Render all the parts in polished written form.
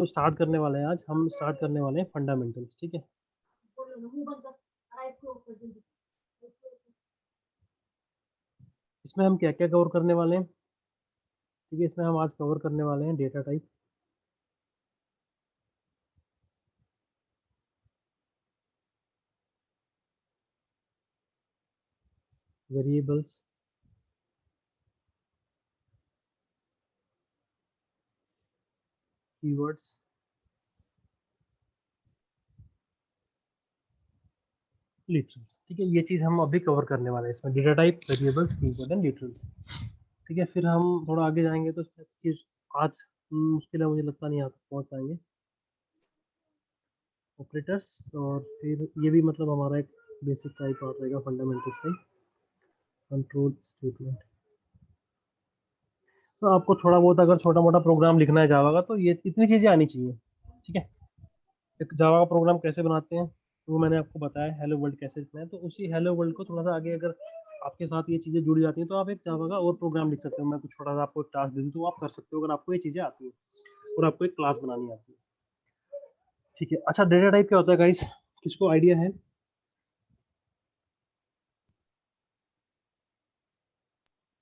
Start करने वाले हैं आज, हम स्टार्ट करने वाले हैं फंडामेंटल्स, ठीक है। इसमें हम क्या क्या कवर करने वाले हैं, ठीक है। इसमें हम आज कवर करने वाले हैं data type, variables, keywords, literals, ठीक है। ये चीज़ हम अभी कवर करने वाले हैं इसमें, data type, variables, keyword and literals, ठीक है। फिर हम थोड़ा आगे जाएंगे तो चीज़ आज मुश्किल है, मुझे लगता नहीं यहाँ तक पहुँच पाएंगे, ऑपरेटर्स। और फिर ये भी मतलब हमारा एक बेसिक टाइप आ रहेगा फंडामेंटल्स में, कंट्रोल स्टेटमेंट। तो आपको थोड़ा बहुत अगर छोटा मोटा प्रोग्राम लिखना है जावा का, तो ये इतनी चीज़ें आनी चाहिए, ठीक है। एक जावा का प्रोग्राम कैसे बनाते हैं वो मैंने आपको बताया, हेलो वर्ल्ड कैसे लिखना है, तो उसी हेलो वर्ल्ड को थोड़ा सा आगे अगर आपके साथ ये चीज़ें जुड़ी जाती हैं तो आप एक जावा का और प्रोग्राम लिख सकते हो। मैं कुछ छोटा सा आपको एक टास्क दे दूँ तो आप कर सकते हो, अगर आपको ये चीज़ें आती हैं और आपको एक क्लास बनानी आती है, ठीक है। अच्छा, डेटा टाइप क्या होता है गाइस, किसको आइडिया है?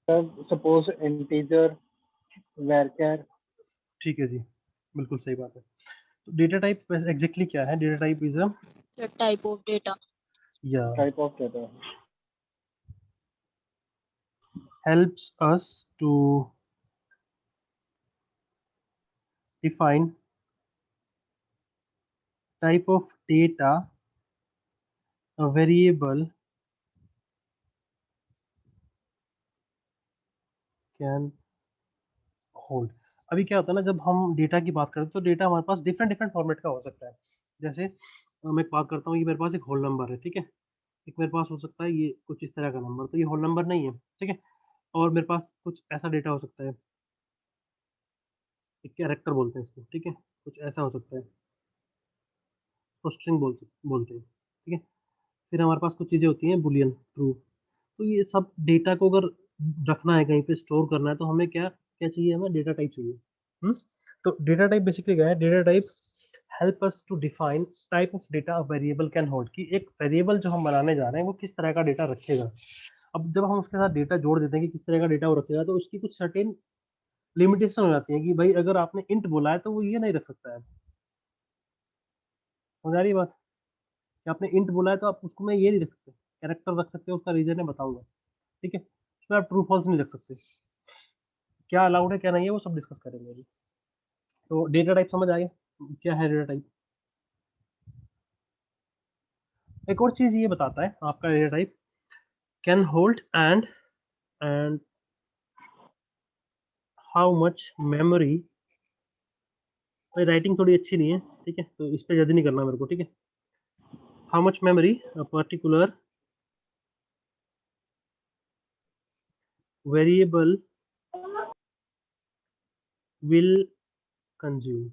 सपोज इंटीजर, वैरचर। ठीक है जी, बिल्कुल सही बात है। तो डेटा टाइप एग्जैक्टली क्या है? Data type is a type of data, या type of data helps us to define type of data a variable can hold। अभी क्या होता है ना, जब हम डेटा की बात करते हैं तो डेटा हमारे पास डिफरेंट डिफरेंट फॉर्मेट का हो सकता है। जैसे मैं एक बात करता हूँ, ये मेरे पास एक होल नंबर है, ठीक है। एक मेरे पास हो सकता है ये कुछ इस तरह का नंबर, तो ये होल नंबर नहीं है, ठीक है। और मेरे पास कुछ ऐसा डेटा हो सकता है, एक कैरेक्टर बोलते हैं इसको, ठीक है। कुछ ऐसा हो सकता है, तो स्ट्रिंग बोलते हैं, ठीक है। फिर हमारे पास कुछ चीज़ें होती हैं बुलियन, ट्रू। तो ये सब डेटा को अगर रखना है कहीं पे, स्टोर करना है, तो हमें क्या क्या चाहिए? हमें डेटा टाइप चाहिए। हम्म। तो डेटा टाइप बेसिकली क्या है? Data type help us to define type of data a variable can hold, कि एक वेरिएबल जो हम बनाने जा रहे हैं वो किस तरह का डेटा रखेगा। अब जब हम उसके साथ डेटा जोड़ देते हैं कि किस तरह का डेटा वो रखेगा, तो उसकी कुछ सर्टेन लिमिटेशन हो जाती है कि भाई अगर आपने इंट बोला है तो वो ये नहीं रख सकता है। समझ आ रही है बात? कि आपने इंट बोला है तो आप उसको में ये नहीं रख सकते, कैरेक्टर रख सकते हो, उसका रीजन है बताऊंगा, ठीक है। उसमें आप ट्रू फॉल्स नहीं रख सकते, क्या अलाउड है क्या नहीं है वो सब डिस्कस करेंगे अभी। तो डेटा टाइप समझ आ गया क्या है डेटा टाइप। एक और चीज ये बताता है आपका data type, can hold and how much memory. भाई राइटिंग थोड़ी अच्छी नहीं है, ठीक है, तो इस पे जज नहीं करना मेरे को, ठीक है। How much memory a particular variable will consume.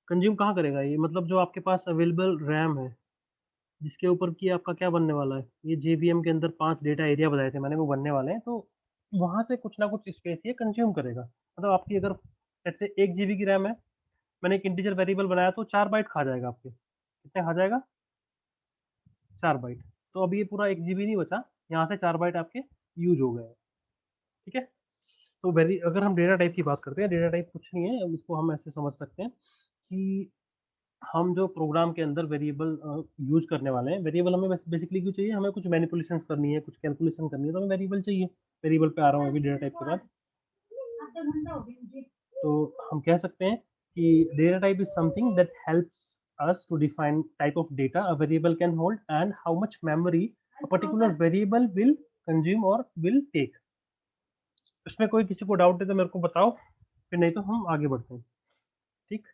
Consume कहाँ करेगा ये? मतलब जो आपके पास अवेलेबल रैम है, जिसके ऊपर की आपका क्या बनने वाला है, ये जेवीएम के अंदर 5 डेटा एरिया बताए थे मैंने, वो बनने वाले हैं, तो वहां से कुछ ना कुछ स्पेस ये कंज्यूम करेगा। मतलब आपकी अगर जैसे 1 GB की रैम है, मैंने एक इंटीजर वेरिएबल बनाया तो 4 बाइट खा जाएगा आपके। कितने खा जाएगा? 4 बाइट। तो अब ये पूरा 1 GB नहीं बचा, यहाँ से 4 बाइट आपके यूज हो गए, ठीक है। तो वेरी अगर हम डेटा टाइप की बात करते हैं, डेटा टाइप कुछ नहीं है, अब इसको हम ऐसे समझ सकते हैं कि हम जो प्रोग्राम के अंदर वेरिएबल यूज करने वाले हैं, वेरिएबल हमें बेसिकली क्यों चाहिए? हमें कुछ मैनिपुलेशंस करनी है, कुछ कैलकुलेशन करनी है, तो हमें वेरिएबल चाहिए। वेरिएबल पे आ रहा हूँ अभी डेटा टाइप के बाद। तो हम कह सकते हैं कि data type is something that helps us to define type of data a variable can hold and how much memory a particular variable will consume or will take। इसमें कोई किसी को डाउट है तो मेरे को बताओ, फिर नहीं तो हम आगे बढ़ते हैं, ठीक।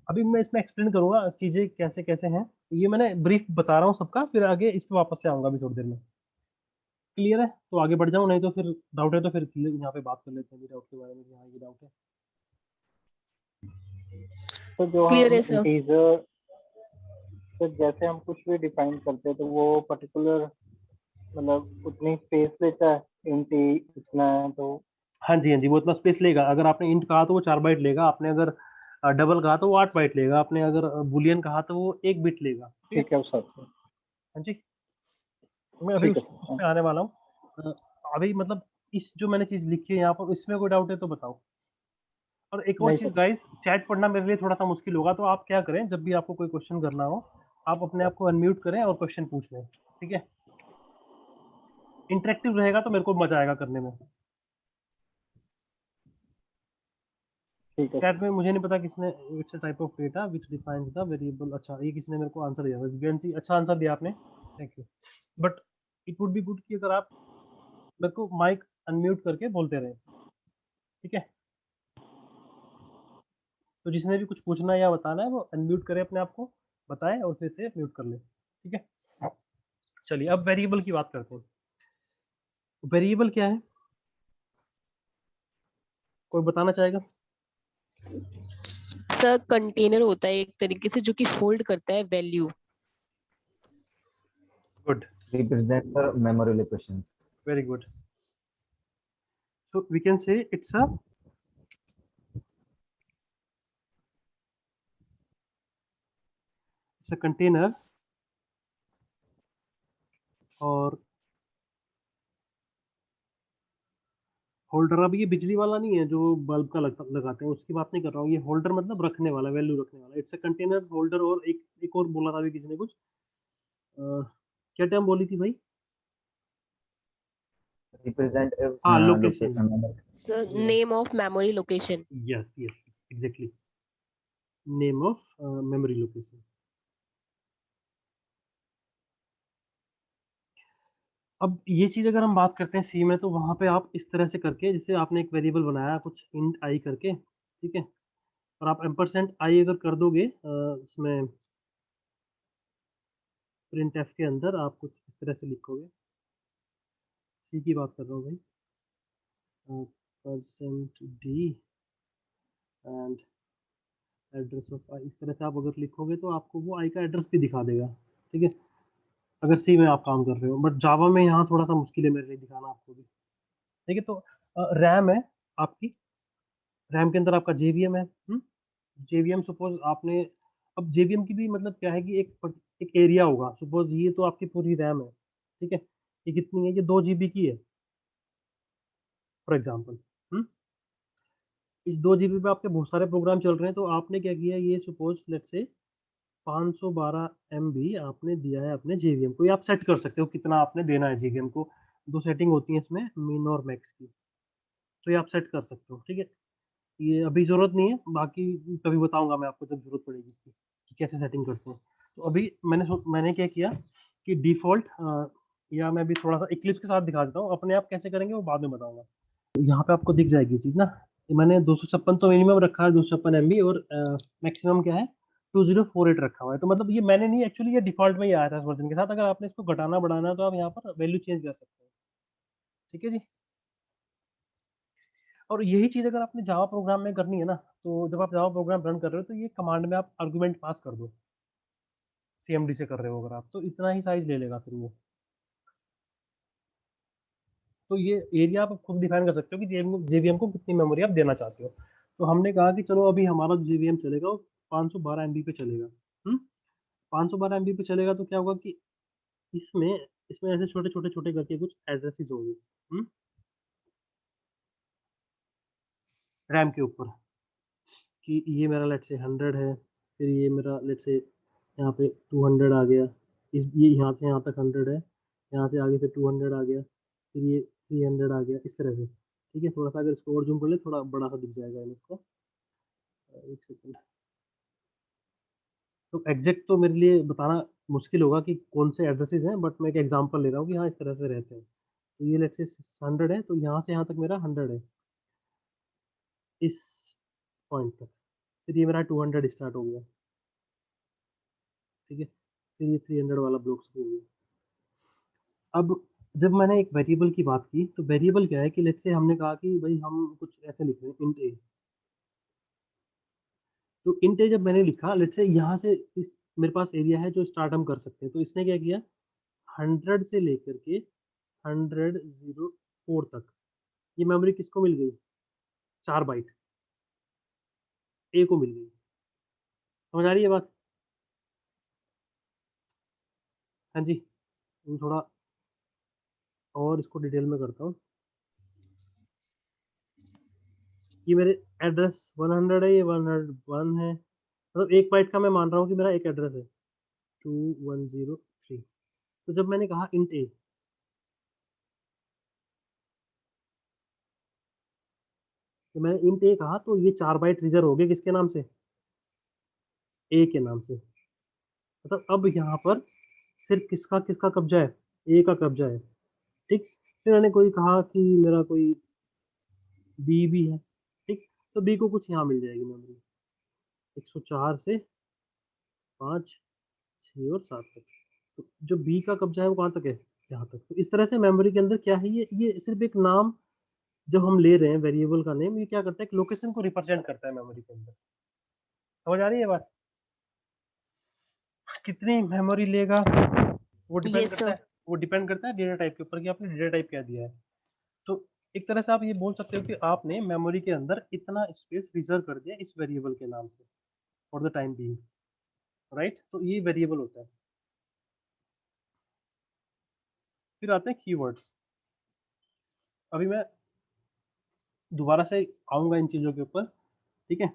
अभी मैं इसमें एक्सप्लेन करूंगा चीजें कैसे कैसे हैं, ये मैंने ब्रीफ बता रहा हूँ सबका, फिर आगे इस पे वापस से आऊंगा अभी थोड़ी देर में। क्लियर है? तो आगे बढ़ जाऊँ, नहीं तो फिर डाउट है तो फिर यहाँ पे बात कर लेते हैं डाउट के बारे में, हाँ ये डाउट है। तो जो क्लियर हम है सर। इंटीजर, तो जैसे हम कुछ भी डिफाइन करते हैं तो वो पर्टिकुलर मतलब उतनी स्पेस लेता है, इंट इतना है तो हाँ जी, हाँ जी, वो इतना स्पेस लेगा। अगर आपने इंट कहा तो वो 4 बाइट लेगा, आपने अगर डबल कहा तो वो 8 बाइट लेगा, आपने अगर बूलियन कहा तो वो 1 बिट लेगा, ठीक है? ठीक है सर। हाँ जी, मैं अभी ठीक है उस सर। पे आने वाला हूँ। अभी मतलब इस जो मैंने चीज़ लिखी है यहाँ पर, इसमें कोई डाउट है तो बताओ? और एक और नहीं चीज़ सर। गाइस, चैट पढ़ना मेरे लिए थोड़ा-सा मुश्किल होगा, तो आप क्या करें, जब भी आपको कोई क्वेश्चन करना हो, आप अपने आप को अनम्यूट करें और क्वेश्चन पूछ लें, ठीक है? इंटरैक्टिव रहेगा तो मेरे को मज़ा आएगा करने में। ठीक है चैट सर। में मुझे नहीं पता किसने, it's a type of data which defines the variable, अच्छा ये किसी ने मेरे को आंसर दिया है, विवेंसी, अच्छा आंसर दिया आपने, thank you. But it would be good कि अगर आप मेरे को माइक अनम्यूट करके बोलते रहें, ठीक है? तो जिसने भी कुछ पूछना है या बताना है वो अनम्यूट करे अपने आप को, बताए और फिर से म्यूट कर ले, ठीक है? चलिए अब वेरिएबल की बात करते हैं। वेरिएबल क्या है? कोई बताना चाहेगा? सर कंटेनर होता है एक तरीके से जो कि होल्ड करता है value. Good, represent the memory locations. Very good. So we can say it's a container और होल्डर, अब ये बिजली वाला नहीं है जो बल्ब का लगाते हैं, उसकी बात नहीं कर रहा हूँ। ये होल्डर मतलब रखने वाला, वैल्यू रखने वाला। It's a container holder. और एक और बोला था अभी किसी ने कुछ, क्या टर्म बोली थी भाई? Represent a हाँ, location. memory. Sir name of memory location. Yes yes, exactly, name of memory location. अब ये चीज़ अगर हम बात करते हैं सी में, तो वहाँ पे आप इस तरह से करके, जैसे आपने एक वेरिएबल बनाया कुछ इंट आई करके, ठीक है? और आप एम्परसेंड आई अगर कर दोगे उसमें प्रिंटफ के अंदर, आप कुछ इस तरह से लिखोगे, सी की बात कर रहा हूँ भाई, percent D and address of I, इस तरह से आप अगर लिखोगे तो आपको वो आई का एड्रेस भी दिखा देगा, ठीक है? अगर सी में आप काम कर रहे हो। बट जावा में यहाँ थोड़ा सा मुश्किल है मेरे लिए दिखाना आपको भी, ठीक है? तो रैम है आपकी, रैम के अंदर आपका जेवीएम है, जेवीएम सपोज आपने, अब जेवीएम की भी मतलब क्या है कि एक एरिया होगा, सपोज ये तो आपकी पूरी रैम है, ठीक है? ये कितनी है? ये 2 जीबी की है फॉर एग्जांपल। इस 2 जीबी पे आपके बहुत सारे प्रोग्राम चल रहे हैं, तो आपने क्या किया, ये सपोज लेट्स से 512 एमबी आपने दिया है अपने जेवीएम को। ये आप सेट कर सकते हो कितना आपने देना है जेवीएम को। 2 सेटिंग होती है इसमें, मिन और मैक्स की, तो ये आप सेट कर सकते हो, ठीक है? ये अभी ज़रूरत नहीं है, बाकी कभी बताऊँगा मैं आपको जब ज़रूरत पड़ेगी इसकी, कि कैसे सेटिंग करते हैं। तो अभी मैंने क्या किया कि डिफ़ॉल्ट, या मैं अभी थोड़ा-सा इक्लिप्स के साथ दिखा देता हूँ, अपने आप कैसे करेंगे वो बाद में बताऊँगा। यहाँ पे आपको दिख जाएगी ये चीज़ ना, ये मैंने 256 तो मिनिमम रखा है, 256 एमबी, और मैक्सिमम क्या है 2048 रखा हुआ है। तो मतलब ये मैंने नहीं, एक्चुअली ये डिफ़ॉल्ट में ही आया था इस वर्ज़न के साथ। अगर आपने इसको घटाना बढ़ाना है तो आप यहाँ पर वैल्यू चेंज कर सकते हो, ठीक है जी? और यही चीज़ अगर आपने जावा प्रोग्राम में करनी है ना, तो जब आप जावा प्रोग्राम रन कर रहे हो तो ये कमांड में आप आर्गुमेंट पास कर दो, सीएमडी से कर रहे हो अगर आप, तो इतना ही साइज़ ले लेगा फिर वो। तो ये एरिया आप खुद डिफाइन कर सकते हो कि जेवीएम को कितनी मेमोरी आप देना चाहते हो। तो हमने कहा कि चलो अभी हमारा जेवीएम चलेगा वो 512 एमबी पे चलेगा। 512 एमबी पे चलेगा तो क्या होगा कि इसमें इसमें ऐसे छोटे-छोटे करके कुछ एड्रेसेस होंगे, हुँ, रैम के ऊपर, कि ये मेरा लेट्स से 100 है, फिर ये मेरा लेट्स से यहाँ पे 200 आ गया, ये यहाँ से यहाँ तक 100 है, यहाँ से आगे फिर 200 आ गया, फिर ये 300 आ गया, इस तरह से, ठीक है? थोड़ा-सा अगर इसको और ज़ूम कर ले, थोड़ा बड़ा-सा दिख जाएगा इसको। 1 सेकंड। तो एग्ज़ैक्ट तो मेरे लिए बताना मुश्किल होगा कि कौन से एड्रेसेस हैं, बट मैं एक एग्ज़ाम्पल ले रहा हूँ कि हाँ, इस तरह से रहते हैं। तो ये लेट्स से 100 है, तो यहाँ से यहाँ तक मेरा 100 है, इस पॉइंट तक। फिर ये मेरा 200 स्टार्ट हो गया, ठीक है? फिर ये 300 वाला ब्लॉक शुरू हो गया। अब जब मैंने एक वेरिएबल की बात की, तो वेरिएबल क्या है कि लेट्स से हमने कहा कि भई हम कुछ ऐसे लिख रहे हैं इंट ए। तो इंट ए जब मैंने लिखा, लेट्स से यहाँ से इस मेरे पास एरिया है जो स्टार्ट हम कर सकते हैं। तो इसने क्या किया, 100 से लेकर के 104 तक, ये मेमोरी किसको मिल गई? 4 बाइट ए को मिल गई। समझ आ रही है बात? हाँ जी, थोड़ा और इसको डिटेल में करता हूँ। ये मेरे एड्रेस 100 है, ये 101 है, मतलब 1 बाइट का मैं मान रहा हूँ कि मेरा एक एड्रेस है 2103। तो जब मैंने कहा इंट ए, तो मैंने इंट ए कहा तो ये 4 बाइट रिजर्व हो गए किसके नाम से? ए के नाम से। मतलब अब यहाँ पर सिर्फ किसका किसका कब्जा है? ए का कब्जा है। ठीक, फिर मैंने कोई कहा कि मेरा कोई बी भी है। ठीक, तो बी को कुछ यहाँ मिल जाएगी मेमोरी 104 से 5 6 और 7 तक। तो जो बी का कब्जा है वो कहाँ तक है? यहाँ तक। तो इस तरह से मेमोरी के अंदर क्या है, ये सिर्फ एक नाम जब हम ले रहे हैं वेरिएबल का नेम, ये क्या करता है? एक लोकेशन को रिप्रेजेंट करता है मेमोरी के अंदर। समझ आ रही है बात? कितनी मेमोरी लेगा वो डिपेंड यस करता सर। है, वो डिपेंड करता है डेटा टाइप के ऊपर कि आपने डेटा टाइप क्या दिया है। तो एक तरह से आप ये बोल सकते हो कि आपने मेमोरी के अंदर इतना स्पेस रिजर्व कर दिया इस वेरिएबल के नाम से for the time being, right? तो ये वेरिएबल होता है। फिर आते हैं कीवर्ड्स। अभी मैं दोबारा से आऊंगा इन चीज़ों के ऊपर, ठीक है?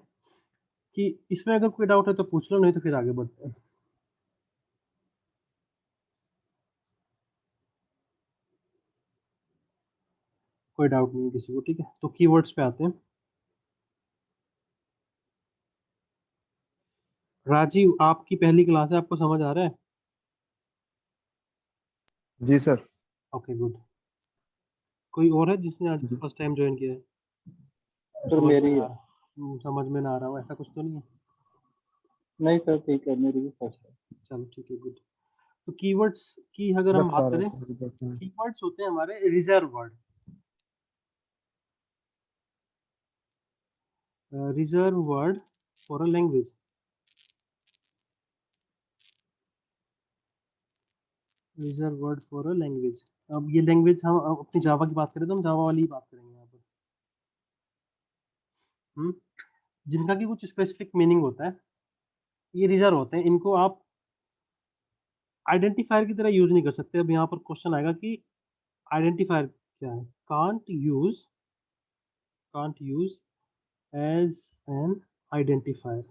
कि इसमें अगर कोई डाउट है तो पूछ लो, नहीं तो फिर आगे बढ़ते हैं। कोई डाउट नहीं है किसी को, ठीक है? तो कीवर्ड्स पे आते हैं। राजीव, आपकी पहली क्लास है, आपको समझ आ रहा है? जी सर। Okay good. कोई और है जिसने आज जी फर्स्ट टाइम ज्वाइन किया है? सर समझ में मेरी ना आ है। रहा, समझ में ना आ रहा हूँ, ऐसा कुछ तो नहीं है? नहीं सर ठीक है, मेरी भी फर्स्ट है। चलो ठीक है, गुड। तो कीवर्ड्स की अगर हम बता बात रहे करें, सर। कीवर्ड्स होते हैं हमारे reserve word. Reserve word for a language. Reserve word for a language. अब ये लैंग्वेज हम अपनी जावा की बात करें तो हम जावा वाली ही बात करेंगे यहाँ पर। जिनका की कुछ स्पेसिफिक मीनिंग होता है, ये रिजर्व होते हैं, इनको आप आइडेंटिफायर की तरह यूज नहीं कर सकते। अब यहाँ पर क्वेश्चन आएगा कि आइडेंटिफायर क्या है? Can't use as an identifier.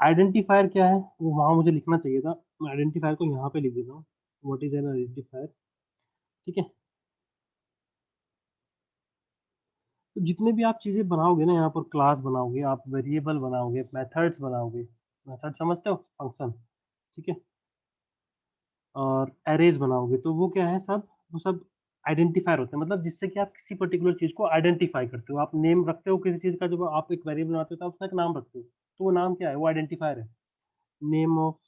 Identifier क्या है वो वहां मुझे लिखना चाहिए था, मैं आइडेंटिफायर को यहाँ पे लिख देता हूँ। What is an identifier? ठीक है, तो जितने भी आप चीजें बनाओगे ना, यहाँ पर क्लास बनाओगे, आप वेरिएबल बनाओगे, मेथड्स बनाओगे, मेथड समझते हो? फंक्शन, ठीक है? और एरेज बनाओगे, तो वो क्या है? सब वो सब आइडेंटिफायर होते हैं, मतलब जिससे कि आप किसी पर्टिकुलर चीज को आइडेंटिफाई करते हो। आप नेम रखते हो किसी चीज का, जब आप एक वेरिएबल बनाते हो तो आप उसका एक नाम रखते हो, तो वो नाम क्या है? वो आइडेंटिफायर है। Name of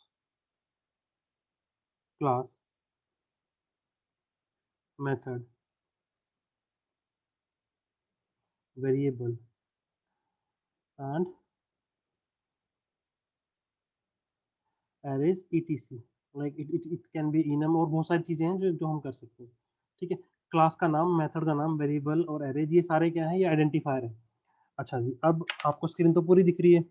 class, method, variable and arrays etc, like it can be enum, और बहुत सारी चीजें हैं जो हम कर सकते हैं, ठीक है? क्लास का नाम, मेथड का नाम, वेरिएबल और एरेज, ये सारे क्या है? ये आइडेंटिफायर है। अच्छा जी, अब आपको स्क्रीन तो पूरी दिख रही है।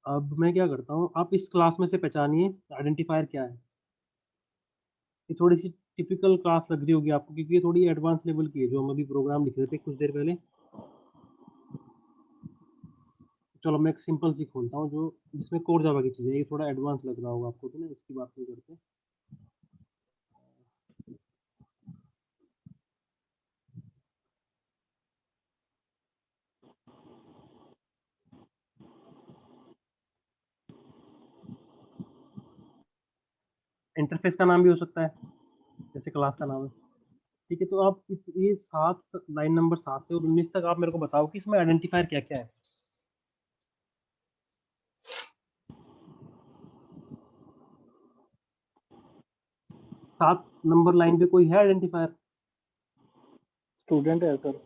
अब मैं क्या करता हूँ, आप इस क्लास में से पहचानिए आइडेंटिफायर क्या है। ये थोड़ी सी टिपिकल क्लास लग रही होगी आपको, क्योंकि ये थोड़ी एडवांस लेवल की है, जो हम अभी प्रोग्राम लिख रहे थे कुछ देर पहले। चलो मैं एक सिंपल सी खोलता हूँ जो जिसमें कोर जावा की चीज़ें, ये थोड़ा एडवांस लग रहा होगा आपको, तो ना इसकी बात नहीं करते। इंटरफेस का नाम भी हो सकता है, जैसे क्लास का नाम है, ठीक है? तो आप ये 7 लाइन नंबर 7 से और 19 तक आप मेरे को बताओ कि इसमें आइडेंटिफायर क्या क्या है। 7 नंबर लाइन पे कोई है आइडेंटिफायर? स्टूडेंट है sir.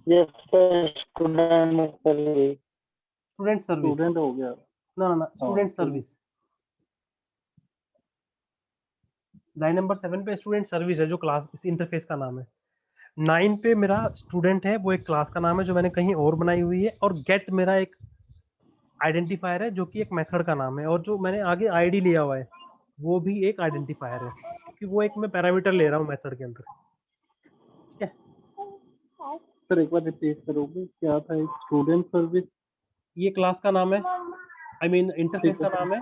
Yes sir, student student service? Student हो गया। ना ना ना, हाँ student student. Service. Line number 7 पे स्टूडेंट सर्विस है जो क्लास इस इंटरफेस का नाम है। 9 पे मेरा स्टूडेंट है, वो एक क्लास का नाम है जो मैंने कहीं और बनाई हुई है, और गेट मेरा एक आइडेंटिफायर है जो कि एक मेथड का नाम है, और जो मैंने आगे आईडी लिया हुआ है वो भी एक आइडेंटिफायर है, क्योंकि वो एक मैं पैरामीटर ले रहा हूँ मेथड के अंदर। ठीक है, सर एक बार रिपीट करोगे, क्या था? एक स्टूडेंट सर्विस, ये क्लास का नाम है, आई मीन इंटरफेस ठीक है का नाम है,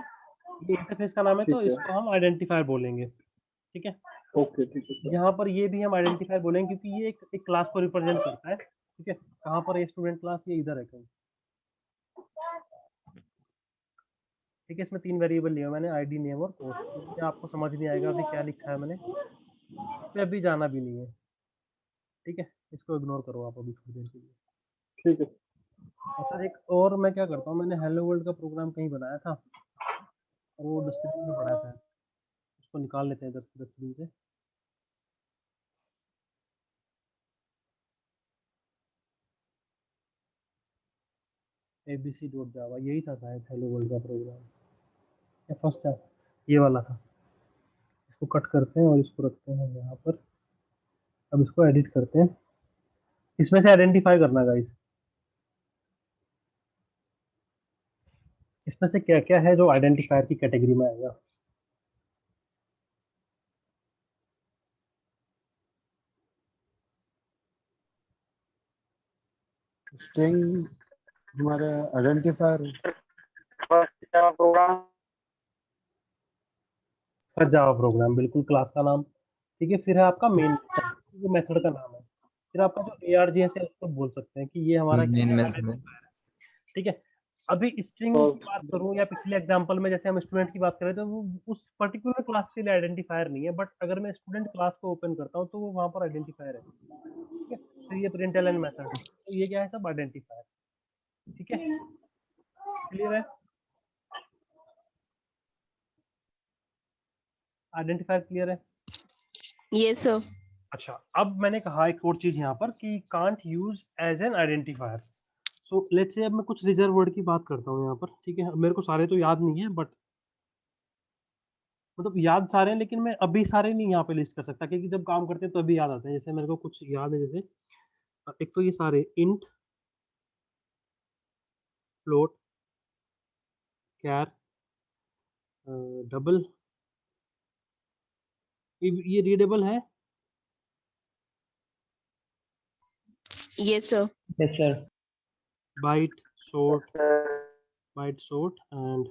ये इंटरफेस का नाम है, तो ठीक है, इसको हम आइडेंटिफायर बोलेंगे। ठीक है, ओके ठीक है सर, यहाँ पर ये भी हम आइडेंटिफायर बोलेंगे क्योंकि ये एक क्लास को रिप्रेजेंट करता है। ठीक है, कहाँ पर है स्टूडेंट क्लास? ये इधर है कहीं। ठीक है, इसमें 3 वेरिएबल लिए मैंने, आईडी, नेम और कोर्स। ये आपको समझ नहीं आएगा अभी क्या लिखा है मैंने, इस पे अभी जाना भी नहीं है। ठीक है, इसको इग्नोर करो आप अभी थोड़ी देर के लिए। ठीक है अच्छा, एक और मैं क्या करता हूँ, मैंने हेलो वर्ल्ड का प्रोग्राम कहीं बनाया था और वो डस्टबिन में पड़ा है शायद, उसको निकाल लेते हैं इधर से डस्टबिन से। abc.java, यही था शायद हेलो वर्ल्ड का प्रोग्राम, या फर्स्ट था, ये वाला था। इसको कट करते हैं और इसको रखते हैं यहाँ पर। अब इसको एडिट करते हैं, इसमें से आइडेंटिफाई करना गाइस, इसमें से क्या क्या है जो आइडेंटिफायर की कैटेगरी में आएगा। स्ट्रिंग हमारे आइडेंटिफायर प्रोग्राम, जावा प्रोग्राम, बिल्कुल क्लास का नाम। ठीक है, फिर है आपका मेन, जो मेथड का नाम है। फिर आपका जो args है उसको बोल सकते हैं कि ये हमारा क्या मेन है, मेथड है। identifier है। ठीक है, अभी स्ट्रिंग की बात करूं या पिछले एग्जांपल में जैसे हम स्टूडेंट की बात करें तो वो उस पर्टिकुलर क्लास के लिए आइडेंटिफायर नहीं है, बट अगर मैं स्टूडेंट क्लास को ओपन करता हूं तो वो वहां पर आइडेंटिफायर है। ठीक है, फिर ये प्रिंटलन मेथड है, तो ये क्या है, सब आइडेंटिफायर। ठीक है, क्लियर है? आइडेंटिफायर क्लियर है? Yes sir. अच्छा, अब मैंने कहा एक और चीज यहाँ पर कि can't use as an identifier. So let's say अब मैं कुछ रिजर्व वर्ड की बात करता हूँ यहाँ पर। ठीक है, मेरे को सारे तो याद नहीं है, बट मतलब याद सारे हैं, लेकिन मैं अभी सारे नहीं यहाँ पे लिस्ट कर सकता, क्योंकि जब काम करते हैं तो अभी याद आते हैं। जैसे मेरे को कुछ याद है, जैसे एक तो ये सारे इंट, फ्लोट, कैर, डबल, ये रीडेबल है। Yes sir. Yes sir. Byte, short, byte, short, and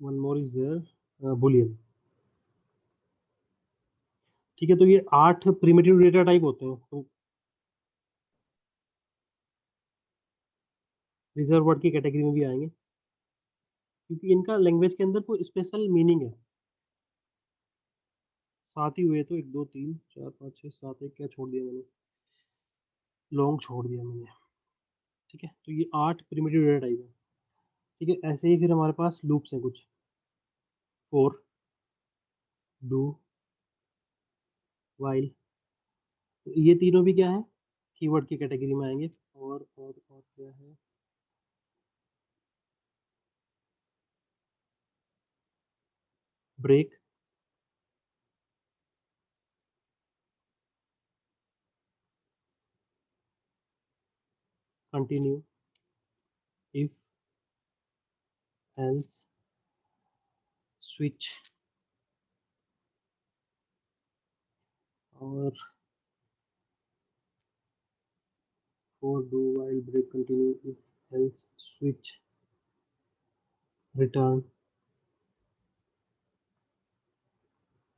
one more is there, boolean. ठीक है, तो ये 8 प्रिमिटिव डेटा टाइप होते हैं, तो रिजर्व वर्ड की कैटेगरी में भी आएंगे, क्योंकि इनका लैंग्वेज के अंदर कोई स्पेशल मीनिंग है। 7 ही हुए तो 1 2 3 4 5 6 7, एक क्या छोड़ दिया मैंने, लॉन्ग छोड़ दिया मैंने। ठीक है, तो ये 8 प्रिमिटिव डेटा टाइप है। ठीक है, ऐसे ही फिर हमारे पास लूप्स हैं कुछ, फॉर, डू, वाइल, तो ये तीनों भी क्या है, कीवर्ड की कैटेगरी में आएंगे। और क्या है, break, continue, if, else, switch, और for, do, while, break, continue, if, else, switch, return,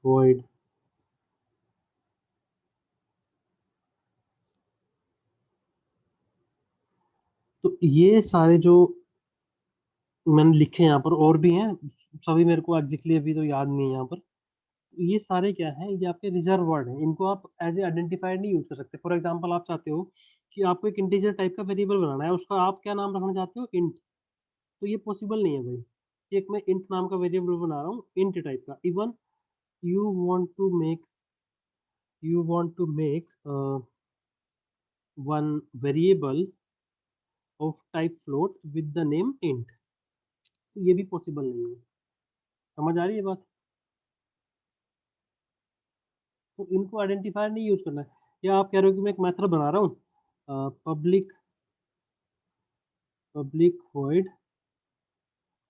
void। तो ये सारे जो मैंने लिखे यहाँ पर, और भी हैं, सभी मेरे को एग्जैक्टली अभी तो याद नहीं है यहाँ पर। ये सारे क्या हैं, ये आपके रिजर्व वर्ड हैं, इनको आप एज ए आइडेंटिफायर नहीं यूज कर सकते। फॉर एग्जांपल, आप चाहते हो कि आपको एक इंटीजर टाइप का वेरिएबल बनाना है, उसका आप क्या नाम रखना चाहते हो, इंट, तो ये पॉसिबल नहीं है भाई। एक मैं इंट नाम का वेरिएबल बना रहा हूँ इंट टाइप का। Even you want to make you want to make one variable of type float with the name int, तो ये भी पॉसिबल नहीं है। समझ आ रही है बात? तो इनको आइडेंटिफायर नहीं यूज करना है। या आप कह रहे हो कि मैं एक मेथड बना रहा हूँ पब्लिक वॉइड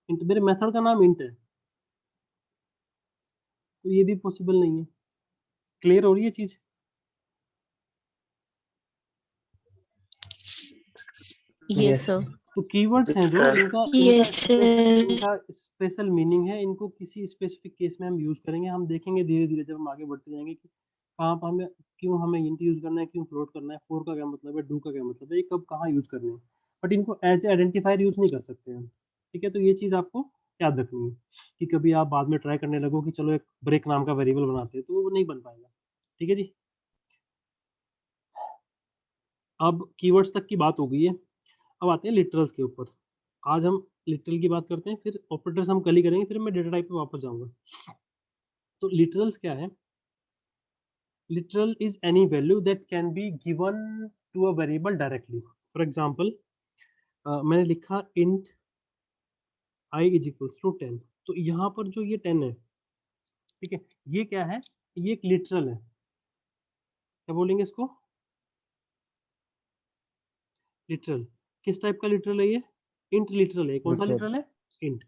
इंट, मेरे मेथड का नाम इंट है, तो ये भी पॉसिबल नहीं है। क्लियर हो रही है चीज? Yes sir. तो कीवर्ड्स हैं जो इनका Yes, sir. इनका स्पेशल मीनिंग है, इनको किसी स्पेसिफिक केस में हम यूज करेंगे। हम देखेंगे धीरे धीरे जब हम आगे बढ़ते जाएंगे कि कहाँ पर हमें, क्यों हमें इंट यूज करना है, क्यों फ्लोट करना है, फोर का क्या मतलब है, डू का क्या मतलब है, ये कब कहाँ यूज करने हैं। बट इनको एज ए आइडेंटिफायर यूज नहीं कर सकते हम। ठीक है, तो ये चीज आपको याद रखनी है कि कभी आप बाद में ट्राई करने लगो कि चलो एक ब्रेक नाम का वेरिएबल बनाते हैं, तो वो नहीं बन पाएगा। ठीक है जी, अब कीवर्ड्स तक की बात हो गई है। अब आते हैं लिटरल्स के ऊपर। आज हम लिटरल की बात करते हैं, फिर ऑपरेटर्स हम कल ही करेंगे, फिर मैं डेटा टाइप पे वापस जाऊंगा। तो लिटरल्स क्या है? Literal is any value that can be given to a variable directly. For example मैंने लिखा int i is equals to 10, तो यहाँ पर जो ये 10 है, ठीक है, ये क्या है? ये एक लिटरल है। क्या बोलेंगे इसको? लिटरल। किस टाइप का लिटरल है ये? इंट लिटरल है। कौन सा Literal. लिटरल है? इंट।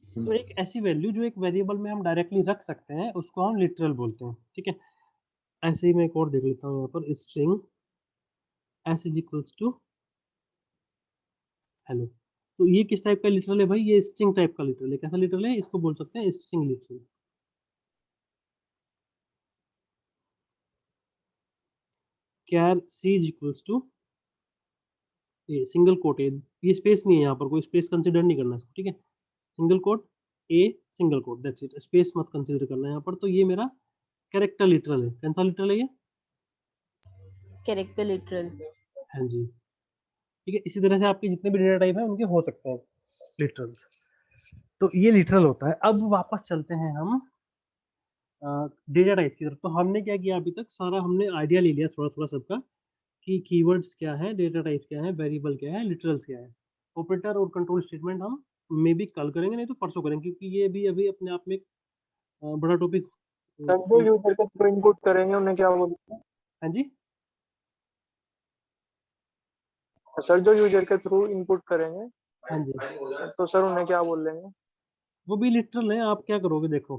तो एक ऐसी वैल्यू जो एक वेरिएबल में हम डायरेक्टली रख सकते हैं, उसको हम लिटरल बोलते हैं। ठीक है, ऐसे ही मैं एक और देख लेता हूँ यहाँ पर, string s is equals to hello. तो ये किस टाइप का लिटरल है भाई? ये स्ट्रिंग टाइप का लिटरल है। कैसा लिटरल है? इसको बोल सकते हैं string literal. Char c is equals to, ये सिंगल कोट है, ये स्पेस नहीं है यहाँ पर, कोई स्पेस कंसिडर नहीं करना इसको। ठीक है, single cot a single quote, that's it, space मत कंसिडर करना है यहाँ पर। तो ये मेरा कैरेक्टर लिटरल है। कौन सा लिटरल है ये? Character literal. हाँ जी, ठीक है। इसी तरह से आपके जितने भी डेटा टाइप है उनके हो सकते हैं लिटरल। तो ये लिटरल होता है। अब वापस चलते हैं हम डेटा टाइप की तरफ। तो हमने क्या किया अभी तक? सारा हमने आइडिया ले लिया थोड़ा थोड़ा सबका, कि कीवर्ड्स क्या है, डेटा टाइप क्या है, वेरिएबल क्या है, लिटरल्स क्या है। ऑपरेटर और कंट्रोल स्टेटमेंट हम मे भी कल करेंगे, नहीं तो परसों करेंगे, क्योंकि ये भी अभी अपने आप में एक बड़ा टॉपिक। सर जो यूजर के थ्रू इनपुट करेंगे उन्हें क्या बोलते हैं? हाँ जी, सर जो यूजर के थ्रू इनपुट करेंगे हाँ जी, तो सर उन्हें क्या बोल लेंगे? वो भी लिटरल है। आप क्या करोगे? देखो,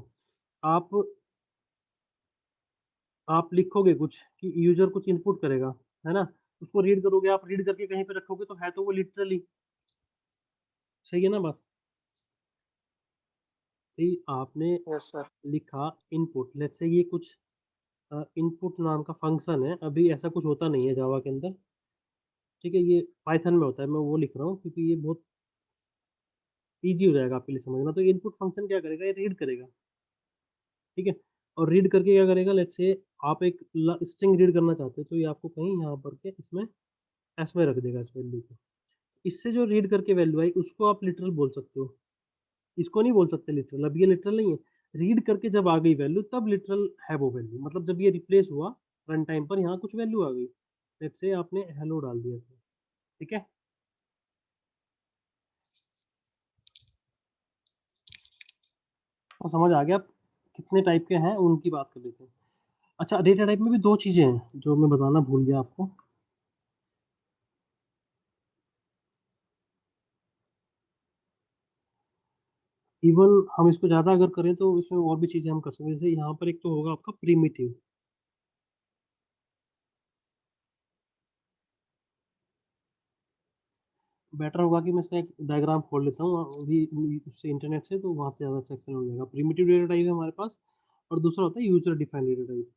आप लिखोगे कुछ कि यूजर कुछ इनपुट करेगा, है ना, उसको रीड करोगे, आप रीड करके कहीं पे रखोगे, तो है तो वो लिटरली। सही है ना बात? कि आपने यस सर। लिखा इनपुट, लेट्स से ये कुछ इनपुट नाम का फंक्शन है। अभी ऐसा कुछ होता नहीं है जावा के अंदर, ठीक है, ये पाइथन में होता है। मैं वो लिख रहा हूँ क्योंकि ये बहुत ईजी हो जाएगा आपके लिए समझना। तो इनपुट फंक्शन क्या करेगा? ये रीड करेगा, ठीक है, और रीड करके क्या करेगा? लेट्स से आप एक स्ट्रिंग रीड करना चाहते हो, तो ये आपको कहीं यहाँ पर के इसमें एस में रख देगा, इस वैल्यू को। इससे जो रीड करके वैल्यू आई उसको आप लिटरल बोल सकते हो। इसको नहीं बोल सकते लिटरल। अब ये लिटरल नहीं है। रीड करके जब आ गई वैल्यू, तब लिटरल है वो वैल्यू। मतलब जब ये रिप्लेस हुआ रन टाइम पर, यहाँ कुछ वैल्यू आ गई, लेट्स से आपने हेलो डाल दिया इसमें, ठीक है। तो समझ आ गया? आप कितने टाइप के हैं उनकी बात कर लेते हैं। अच्छा, डेटा टाइप में भी दो चीजें हैं जो मैं बताना भूल गया आपको। इवन हम इसको ज्यादा अगर करें तो इसमें और भी चीजें हम कर सकते हैं। जैसे यहाँ पर एक तो होगा आपका प्रीमिटिव। बेटर होगा कि मैं इसका एक डायग्राम खोल लेता हूँ अभी उससे, इंटरनेट से, तो वहां से ज्यादा सेक्शन हो जाएगा। प्रीमिटिव डेटा टाइप है हमारे पास, और दूसरा होता है यूजर डिफाइंड डेटा टाइप।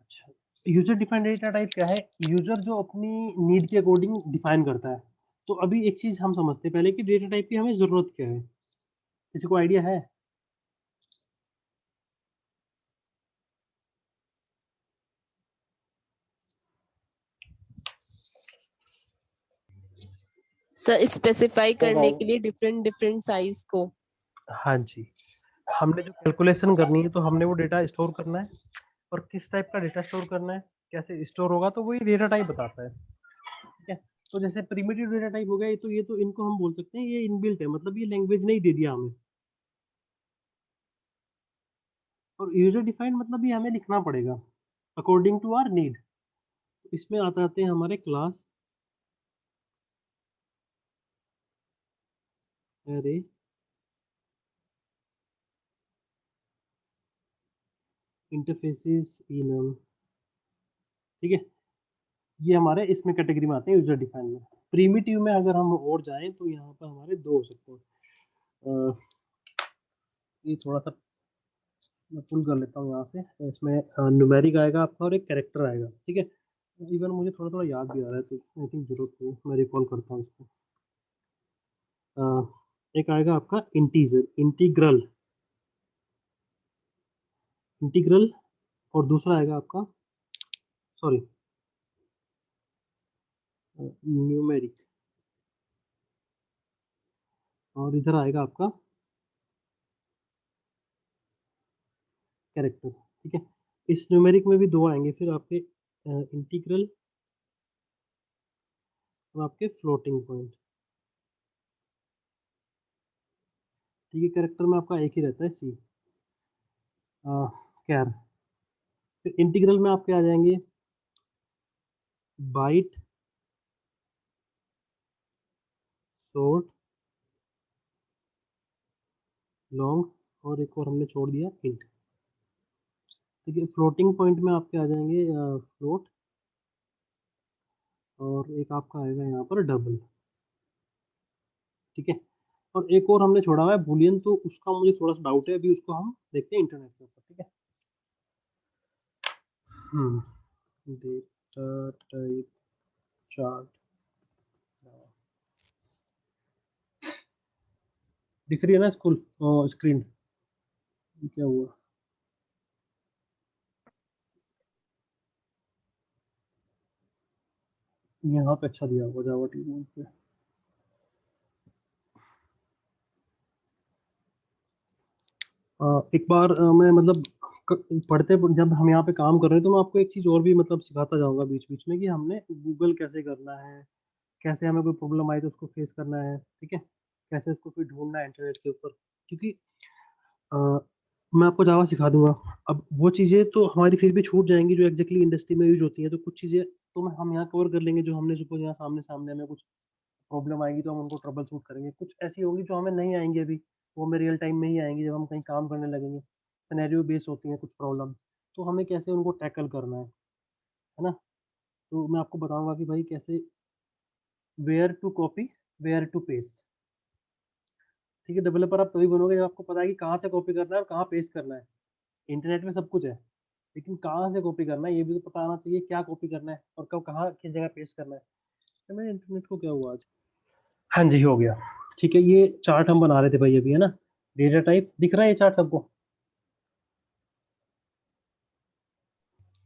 अच्छा, यूजर डिफाइंड डेटा टाइप क्या है? यूजर जो अपनी नीड के अकॉर्डिंग डिफाइन करता है। तो अभी एक चीज हम समझते हैं पहले कि डेटा टाइप की हमें जरूरत क्या है। किसी को आइडिया है? सर स्पेसिफाई तो करने भाई के लिए डिफरेंट डिफरेंट साइज को। हाँ जी, हमने जो कैलकुलेशन करनी है, तो हमने वो डेटा स्टोर करना है, और किस टाइप का डेटा स्टोर करना है, कैसे स्टोर होगा, तो वही डेटा टाइप बताता है। ठीक है, तो जैसे प्रिमिटिव डेटा टाइप हो गया, ये तो इनको हम बोल सकते हैं ये इनबिल्ट है, मतलब ये लैंग्वेज नहीं दे दिया हमें। और यूजर डिफाइंड मतलब ये हमें लिखना पड़ेगा अकॉर्डिंग टू आवर नीड। इसमें आते हैं हमारे क्लास, अरे इंटरफेसेस इनम, ठीक है, ये हमारे इसमें कैटेगरी में आते हैं यूजर डिफाइंड में। प्रिमिटिव में अगर हम और जाएं तो यहाँ पर हमारे दो हो सकते हैं। ये थोड़ा सा मैं पुल कर लेता हूँ यहाँ से, इसमें न्यूमेरिक आएगा आपका और एक कैरेक्टर आएगा, ठीक है। इवन मुझे थोड़ा थोड़ा याद भी आ रहा है, तो आई थिंक जरूरत नहीं, मैं रिकॉल करता हूँ इसको। एक आएगा आपका इंटीजर, इंटीग्रल, इंटीग्रल, और दूसरा आएगा आपका, सॉरी, न्यूमेरिक, और इधर आएगा आपका कैरेक्टर, ठीक है। इस न्यूमेरिक में भी दो आएंगे फिर आपके, इंटीग्रल और आपके फ्लोटिंग पॉइंट, ठीक है। कैरेक्टर में आपका एक ही रहता है सी, कैर। फिर इंटीग्रल में आपके आ जाएंगे बाइट, शॉर्ट, लॉन्ग, और एक और हमने छोड़ दिया इंट, ठीक है। फ्लोटिंग पॉइंट में आपके आ जाएंगे फ्लोट, और एक आपका आएगा यहाँ पर डबल, ठीक है। और एक और हमने छोड़ा हुआ है बुलियन, तो उसका मुझे थोड़ा सा डाउट है, अभी उसको हम देखते हैं इंटरनेट के ऊपर, ठीक है। डेटा टाइप चार्ट, दिख रही है ना स्कूल स्क्रीन, क्या हुआ? यहाँ पे अच्छा दिया हुआ जावा टीम पे। एक बार मैं मतलब पढ़ते जब हम यहाँ पे काम कर रहे हैं, तो मैं आपको एक चीज़ और भी मतलब सिखाता जाऊंगा बीच बीच में, कि हमने गूगल कैसे करना है, कैसे हमें कोई प्रॉब्लम आई तो उसको फेस करना है, ठीक है, कैसे उसको फिर ढूंढना है इंटरनेट के ऊपर। क्योंकि अ, मैं आपको जावा सिखा दूंगा, अब वो चीज़ें तो हमारी फिर भी छूट जाएंगी जो एग्जैक्टली इंडस्ट्री में यूज होती हैं, तो कुछ चीज़ें तो हम यहाँ कवर कर लेंगे, जो हमने सपोज यहाँ सामने सामने हमें कुछ प्रॉब्लम आएगी तो हम उनको ट्रबल शूट करेंगे। कुछ ऐसी होंगी जो हमें नहीं आएंगी अभी, वो हमें रियल टाइम में ही आएंगी जब हम कहीं काम करने लगेंगे। सिनेरियो बेस होती हैं कुछ प्रॉब्लम, तो हमें कैसे उनको टैकल करना है ना। तो मैं आपको बताऊंगा कि भाई कैसे, where to copy, where to paste, ठीक है। डेवलपर आप तभी बनोगे जब आपको पता है कि कहाँ से कॉपी करना है और कहाँ पेस्ट करना है। इंटरनेट में सब कुछ है, लेकिन कहाँ से कॉपी करना है ये भी तो पता आना चाहिए, क्या कॉपी करना है और कब कहाँ किस जगह पेस्ट करना है। तो मेरे इंटरनेट को क्या हुआ आज? हाँ जी, हो गया, ठीक है। ये चार्ट हम बना रहे थे भाई अभी, है ना। डेटा टाइप दिख रहा है ये चार्ट सबको?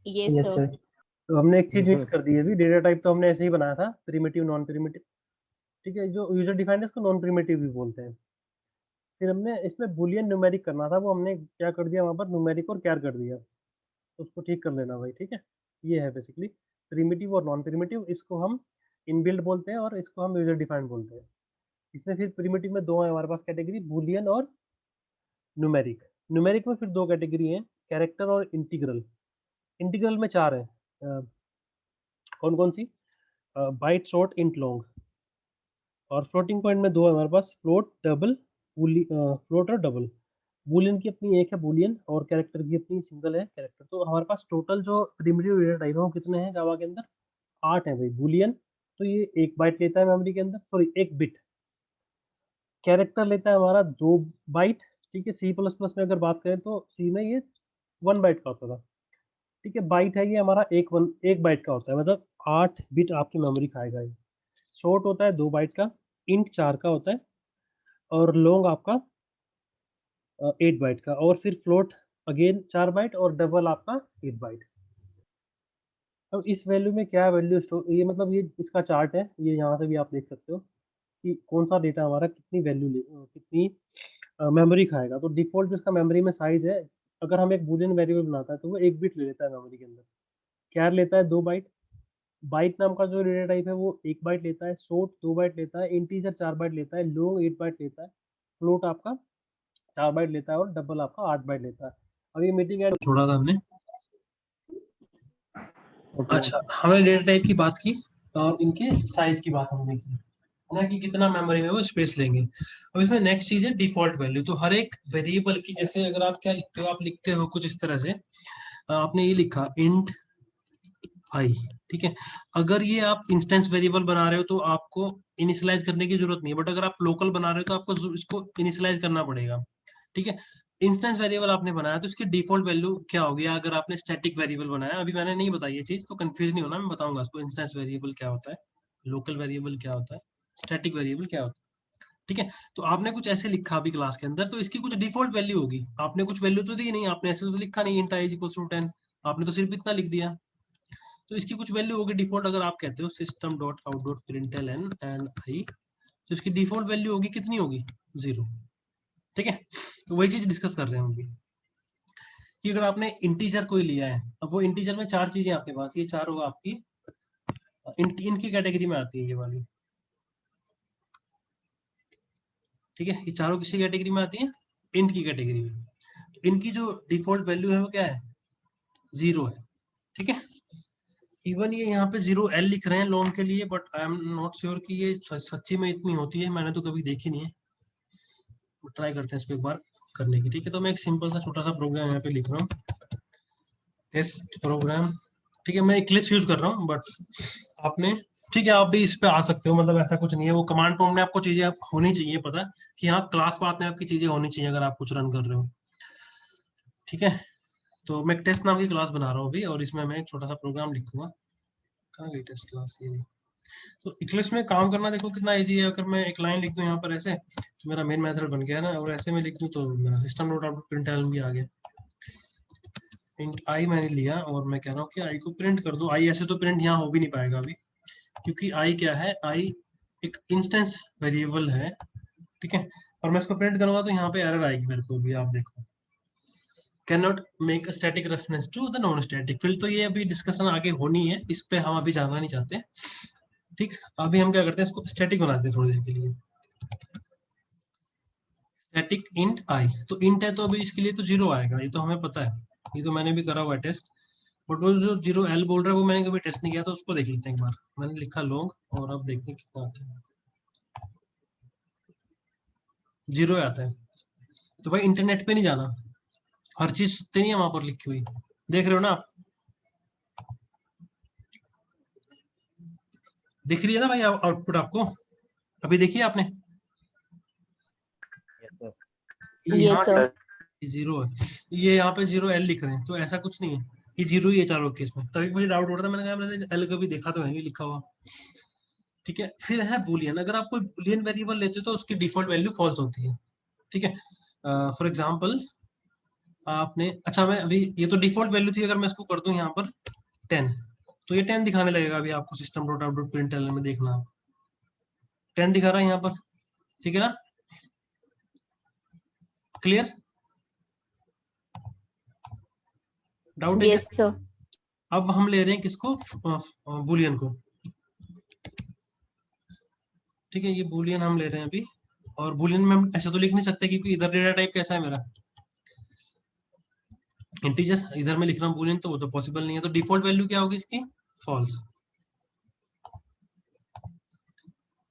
Yes yes sir. सर। तो हमने एक चीज Yes, मिक्स sir. कर दी है अभी, डेटा टाइप तो हमने ऐसे ही बनाया था, प्रिमिटिव नॉन प्रिमिटिव, ठीक है। जो यूजर डिफाइंड है उसको नॉन प्रिमिटिव भी बोलते हैं। फिर हमने इसमें बुलियन न्यूमेरिक करना था, वो हमने क्या कर दिया वहाँ पर, न्यूमेरिक और कैर कर दिया, तो उसको ठीक कर लेना भाई, ठीक है। ये है बेसिकली प्रिमिटिव और नॉन प्रिमिटिव, इसको हम इनबिल्ट बोलते हैं और इसको हम यूजर डिफाइंड बोलते हैं। इसमें फिर प्रिमिटिव में दो है हमारे पास कैटेगरी, बुलियन और न्यूमेरिक। न्यूमेरिक में फिर दो कैटेगरी हैं, कैरेक्टर और इंटीग्रल। इंटीग्रल में चार है, कौन कौन सी, बाइट, शॉर्ट, इंट, लॉन्ग। और फ्लोटिंग पॉइंट में दो है हमारे पास, फ्लोट, डबल, फ्लोट और डबल। बूलियन की अपनी एक है बूलियन, और कैरेक्टर की अपनी सिंगल है कैरेक्टर। तो हमारे पास टोटल जो प्रिमिटिव डेटा टाइप है वो कितने हैं जावा के अंदर? 8 है भाई। बूलियन तो ये 1 बाइट लेता है मेमोरी के अंदर, सॉरी 1 बिट। कैरेक्टर लेता है हमारा 2 बाइट, ठीक है। सी प्लस प्लस में अगर बात करें तो सी में ये 1 बाइट का होता था, ठीक है। बाइट है ये हमारा 1 बाइट का होता है, मतलब 8 बिट आपकी मेमोरी खाएगा ये। शॉर्ट होता है 2 बाइट का, इंट 4 का होता है, और लॉन्ग आपका 8 बाइट का, और फिर फ्लोट अगेन 4 बाइट, और डबल आपका 8 बाइट। अब इस वैल्यू में क्या वैल्यू स्टोर, ये मतलब ये इसका चार्ट है, ये यहाँ से भी आप देख सकते हो कि कौन सा डेटा हमारा कितनी वैल्यू कितनी मेमोरी खाएगा। तो डिफॉल्ट जो इसका मेमोरी में साइज है, अगर हम एक बूलियन वेरिएबल बनाता है तो वो 1 बिट ले लेता है मेमोरी के अंदर। कैर लेता है 2 बाइट, बाइट नाम का जो डेटा टाइप है वो 1 बाइट लेता है, शॉर्ट 2 बाइट लेता है, इंटीजर 4 बाइट लेता है, लॉन्ग 8 बाइट लेता है, फ्लोट आपका 4 बाइट लेता है और डबल आपका 8 बाइट लेता है। अब ये मीटिंग ऐड छोड़ा था हमने। Okay. अच्छा, हमने डेटा टाइप की बात की और इनके साइज की बात हमने की, है ना, कि कितना मेमोरी में वो स्पेस लेंगे। अब इसमें नेक्स्ट चीज है डिफॉल्ट वैल्यू। तो हर एक वेरिएबल की, जैसे अगर आप क्या लिखते हो, आप लिखते हो कुछ इस तरह से, आपने ये लिखा इंट आई, ठीक है। अगर ये आप इंस्टेंस वेरिएबल बना रहे हो तो आपको इनिशियलाइज करने की जरूरत नहीं है, बट अगर आप लोकल बना रहे हो तो आपको इसको इनिशियलाइज करना पड़ेगा, ठीक है। इंस्टेंस वेरिएबल आपने बनाया तो इसकी डिफॉल्ट वैल्यू क्या होगी? अगर आपने स्टैटिक वेरिएबल बनाया, अभी मैंने नहीं बताई ये चीज, तो कंफ्यूज नहीं होना, मैं बताऊंगा इसको। इंस्टेंस वेरिएबल क्या होता है, लोकल वेरिएबल क्या होता है, स्टैटिक वेरिएबल क्या होता है, ठीक है। तो आपने कुछ ऐसे लिखा अभी क्लास के अंदर, तो इसकी कुछ डिफॉल्ट वैल्यू होगी। आपने कुछ वैल्यू तो दी नहीं, आपने ऐसे तो लिखा नहीं इंट आई इक्वल्स टू 10, आपने तो सिर्फ इतना लिख दिया। तो इसकी कुछ वैल्यू होगी डिफॉल्ट। अगर आप कहते हो system dot out dot println and I, तो इसकी डिफॉल्ट वैल्यू होगी, कितनी होगी? 0, ठीक है। तो वही चीज डिस्कस कर रहे हैं हम अभी, कि अगर आपने इंटीजर कोई लिया है, अब वो इंटीजर में 4 चीजें आपके पास, ये 4 होगा आपकी इनकी कैटेगरी में आती है ये वाली, ठीक है। ये चारों किसी कैटेगरी में आती है? इंट की कैटेगरी में। तो इनकी जो डिफॉल्ट वैल्यू है वो क्या है? 0 है, ठीक है। इवन ये यहाँ पे 0L लिख रहे हैं लोन के लिए, but I am not sure कि ये सच्ची में इतनी होती है, मैंने तो कभी देखी नहीं है। ट्राई करते हैं इसको एक बार करने की, ठीक है। तो मैं एक सिंपल सा छोटा सा प्रोग्राम यहाँ पे लिख रहा हूँ, टेस्ट प्रोग्राम, ठीक है। मैं इक्लिप्स यूज कर रहा हूँ, बट आपने, ठीक है, आप भी इस पे आ सकते हो, मतलब ऐसा कुछ नहीं है। वो कमांड प्रॉम्प्ट में आपको चीजें होनी चाहिए पता, कि हाँ क्लास पाथ में आपकी चीजें होनी चाहिए अगर आप कुछ रन कर रहे हो, ठीक है। तो मैं टेस्ट नाम की क्लास बना रहा हूँ अभी, और इसमें मैं एक छोटा सा प्रोग्राम लिखूंगा। कहाँ गई टेस्ट क्लास? ये तो इक्लिप्स में काम करना देखो कितना इजी है। अगर मैं एक लाइन लिख दूं यहाँ पर ऐसे, तो मेरा मेन मेथड बन गया ना, और ऐसे में लिख दूं तो मेरा सिस्टम डॉट आउट प्रिंटलन भी आ गया। इंट आई मैंने लिया और मैं कह रहा हूँ कि आई को प्रिंट कर दो। आई ऐसे तो प्रिंट यहाँ हो भी नहीं पाएगा अभी, क्योंकि आई क्या है, आई एक इंस्टेंस वेरिएबल है, ठीक है। और मैं इसको प्रिंट करूंगा तो यहाँ पे एरर आएगी मेरे को भी, आप देखो, can not make a static reference to the non static. फिर तो ये अभी डिस्कशन आगे होनी है, इस पे हम अभी जाना नहीं चाहते, ठीक। अभी हम क्या करते हैं, इसको स्टैटिक बनाते हैं थोड़ी देर के लिए। स्टैटिक इंट आई, तो इंट है तो अभी इसके लिए तो 0 आएगा, ये तो हमें पता है, ये तो मैंने भी करा हुआ है टेस्ट। बट वो जो 0L बोल रहा है वो मैंने कभी टेस्ट नहीं किया, तो उसको देख लेते हैं एक बार। मैंने लिखा लॉन्ग और अब देखते हैं कितना आता है। 0 आता है। तो भाई इंटरनेट पे नहीं जाना, हर चीज सत्य नहीं है वहां पर लिखी हुई, देख रहे हो ना आप? दिख रही है ना भाई आउटपुट आपको? अभी देखिए आपने, Yes, sir. ये यस यहाँ सर। 0 है, ये यहाँ पे 0L लिख रहे हैं, तो ऐसा कुछ नहीं है, ये 0 ही है चारों केस में। तभी मुझे डाउट हो रहा था, मैंने कहा मैंने एल कभी देखा तो है नहीं लिखा हुआ, ठीक है। फिर है बुलियन। अगर आप कोई बुलियन वेरिएबल लेते हो तो उसकी डिफॉल्ट वैल्यू फॉल्स होती है, ठीक है। फॉर एग्जाम्पल आपने, अच्छा मैं अभी, ये तो डिफॉल्ट वैल्यू थी, अगर मैं इसको कर दूं यहाँ पर 10, तो ये 10 दिखाने लगेगा अभी आपको system dot out dot println में, देखना आप 10 दिखा रहा है यहाँ पर, ठीक है ना? क्लियर? डाउट है क्या? Yes sir. अब हम ले रहे हैं किसको? बुलियन को, ठीक है। ये बुलियन हम ले रहे हैं अभी, और बुलियन में हम ऐसा तो लिख नहीं सकते क्योंकि इधर डेटा टाइप कैसा है मेरा, इंटीजर। इधर मैं लिख रहा हूँ बुलियन, तो वो तो पॉसिबल नहीं है। तो डिफॉल्ट वैल्यू क्या होगी इसकी? फॉल्स।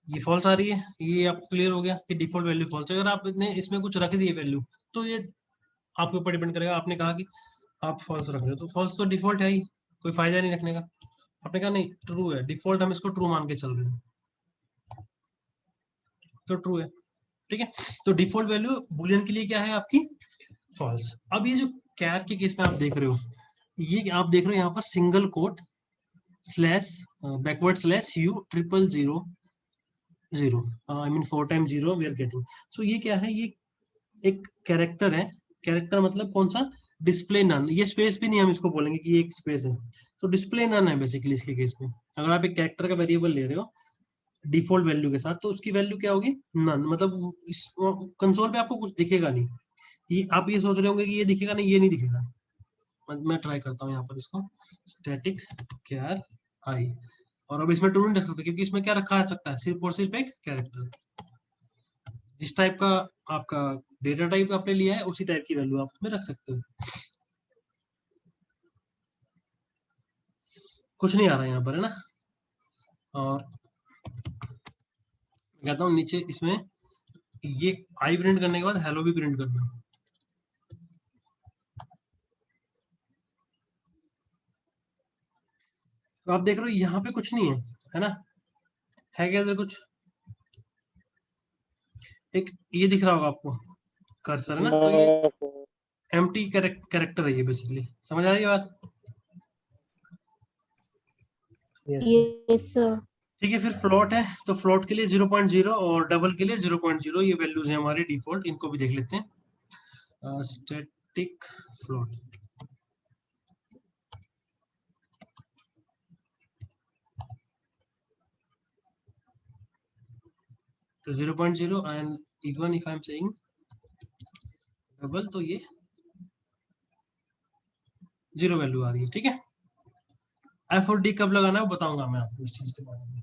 ये फॉल्स आ रही है, ये आपको क्लियर हो गया कि डिफॉल्ट वैल्यू फॉल्स। अगर आपने इसमें कुछ रख दिए वैल्यू, तो ये आपके ऊपर डिपेंड करेगा। आपने कहा कि आप फॉल्स रख रहे हो, तो फॉल्स तो डिफॉल्ट है ही, कोई फायदा नहीं रखने का। आपने कहा नहीं ट्रू है डिफॉल्ट, हम इसको ट्रू मान के चल रहे हैं, तो ट्रू है, ठीक है। तो डिफॉल्ट वैल्यू बुलियन के लिए क्या है आपकी? फॉल्स। अब ये जो कैर के केस में आप देख रहे हो, ये आप देख रहे हो यहाँ पर single quote slash backward slash U 000 I mean 4 time 0 we are getting. So ये क्या है? ये एक कैरेक्टर है। कैरेक्टर मतलब कौन सा? Display none. ये स्पेस भी नहीं हम इसको बोलेंगे कि ये एक स्पेस है, तो डिस्प्ले नन है बेसिकली इसके केस में। अगर आप एक कैरेक्टर का वेरिएबल ले रहे हो डिफॉल्ट वैल्यू के साथ, तो उसकी वैल्यू क्या होगी? नन। मतलब इस कंसोल पे आपको कुछ दिखेगा नहीं। ये आप ये सोच रहे होंगे कि ये दिखेगा नहीं, ये नहीं दिखेगा। मैं ट्राई करता हूँ यहाँ पर इसको, स्टैटिक कैर आई, और अब इसमें ट्रू नहीं रख सकते क्योंकि इसमें क्या रखा जा सकता है, सिर्फ और सिर्फ एक कैरेक्टर। जिस टाइप का आपका डेटा टाइप आपने लिया है उसी टाइप की वैल्यू आप उसमें रख सकते हो। कुछ नहीं आ रहा यहाँ पर, है ना। और कहता हूँ नीचे इसमें ये आई प्रिंट करने के बाद हेलो भी प्रिंट करना। तो आप देख रहे हो यहाँ पे कुछ नहीं है ना, है क्या इधर कुछ? एक ये दिख रहा होगा आपको कर्सर, है ना, तो ये एम्प्टी कैरेक्टर है ये बेसिकली। समझ आ रही है बात? Yes sir. ठीक है, फिर फ्लोट है तो फ्लोट के लिए 0.0 और डबल के लिए 0.0 ये वैल्यूज है हमारी डिफॉल्ट। इनको भी देख लेते हैं। स्टैटिक फ्लोट, तो 0.0 and even if I am saying double तो ये 0 वैल्यू आ रही है। ठीक है, एफ और डी कब लगाना है वो बताऊंगा मैं आपको इस चीज के बारे में।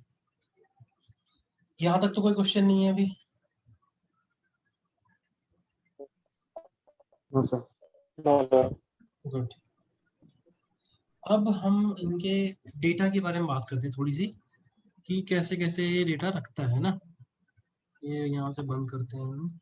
यहाँ तक तो कोई क्वेश्चन नहीं है अभी? No sir. No sir. Good. अब हम इनके डेटा के बारे में बात करते हैं थोड़ी सी, कि कैसे कैसे ये डेटा रखता है ना। ये यहाँ से बंद करते हैं हम।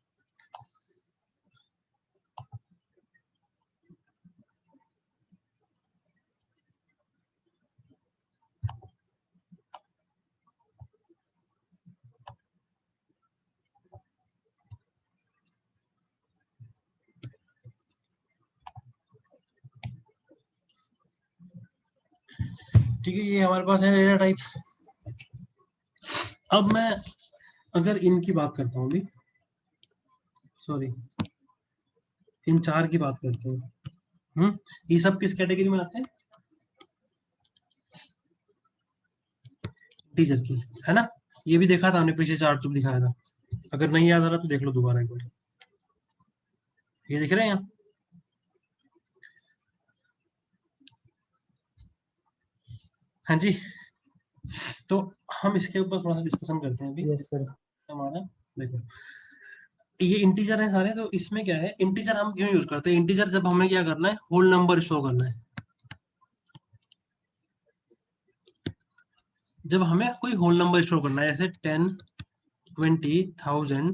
ठीक है, ये हमारे पास है डेटा टाइप। अब मैं अगर इनकी बात करता हूँ अभी, सॉरी इन चार की बात करते हैं। ये सब किस कैटेगरी में आते हैं? टीचर की, है ना। ये भी देखा था हमने पीछे चार्ट जब दिखाया था। अगर नहीं याद आ रहा तो देख लो दोबारा एक बार। ये दिख रहे हैं यहाँ? हाँ जी। तो हम इसके ऊपर थोड़ा सा डिस्कशन करते हैं अभी। Yes sir. हमारा देखो ये इंटीजर है सारे, तो इसमें क्या है, इंटीजर हम क्यों यूज करते हैं? इंटीजर जब हमें क्या करना है, होल नंबर शो करना है। जब हमें कोई होल नंबर स्टोर करना है, जैसे 10, 20, 1000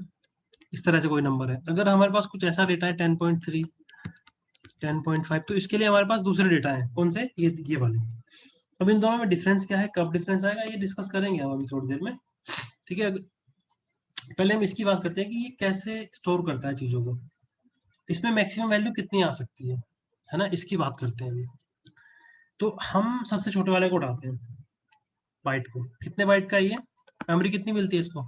इस तरह से कोई नंबर है। अगर हमारे पास कुछ ऐसा डेटा है 10.3, 10.5, तो इसके लिए हमारे पास दूसरे डेटा है। कौन से? ये वाले। अब इन दोनों में डिफरेंस क्या है, कब डिफरेंस आएगा, ये डिस्कस करेंगे हम अभी थोड़ी देर में। ठीक है, पहले हम इसकी बात करते हैं कि ये कैसे स्टोर करता है चीजों को। इसमें मैक्सिमम वैल्यू कितनी आ सकती है ना, इसकी बात करते हैं अभी। तो हम सबसे छोटे वाले को उठाते हैं, बाइट को। कितने बाइट का ये मेमोरी कितनी मिलती है इसको?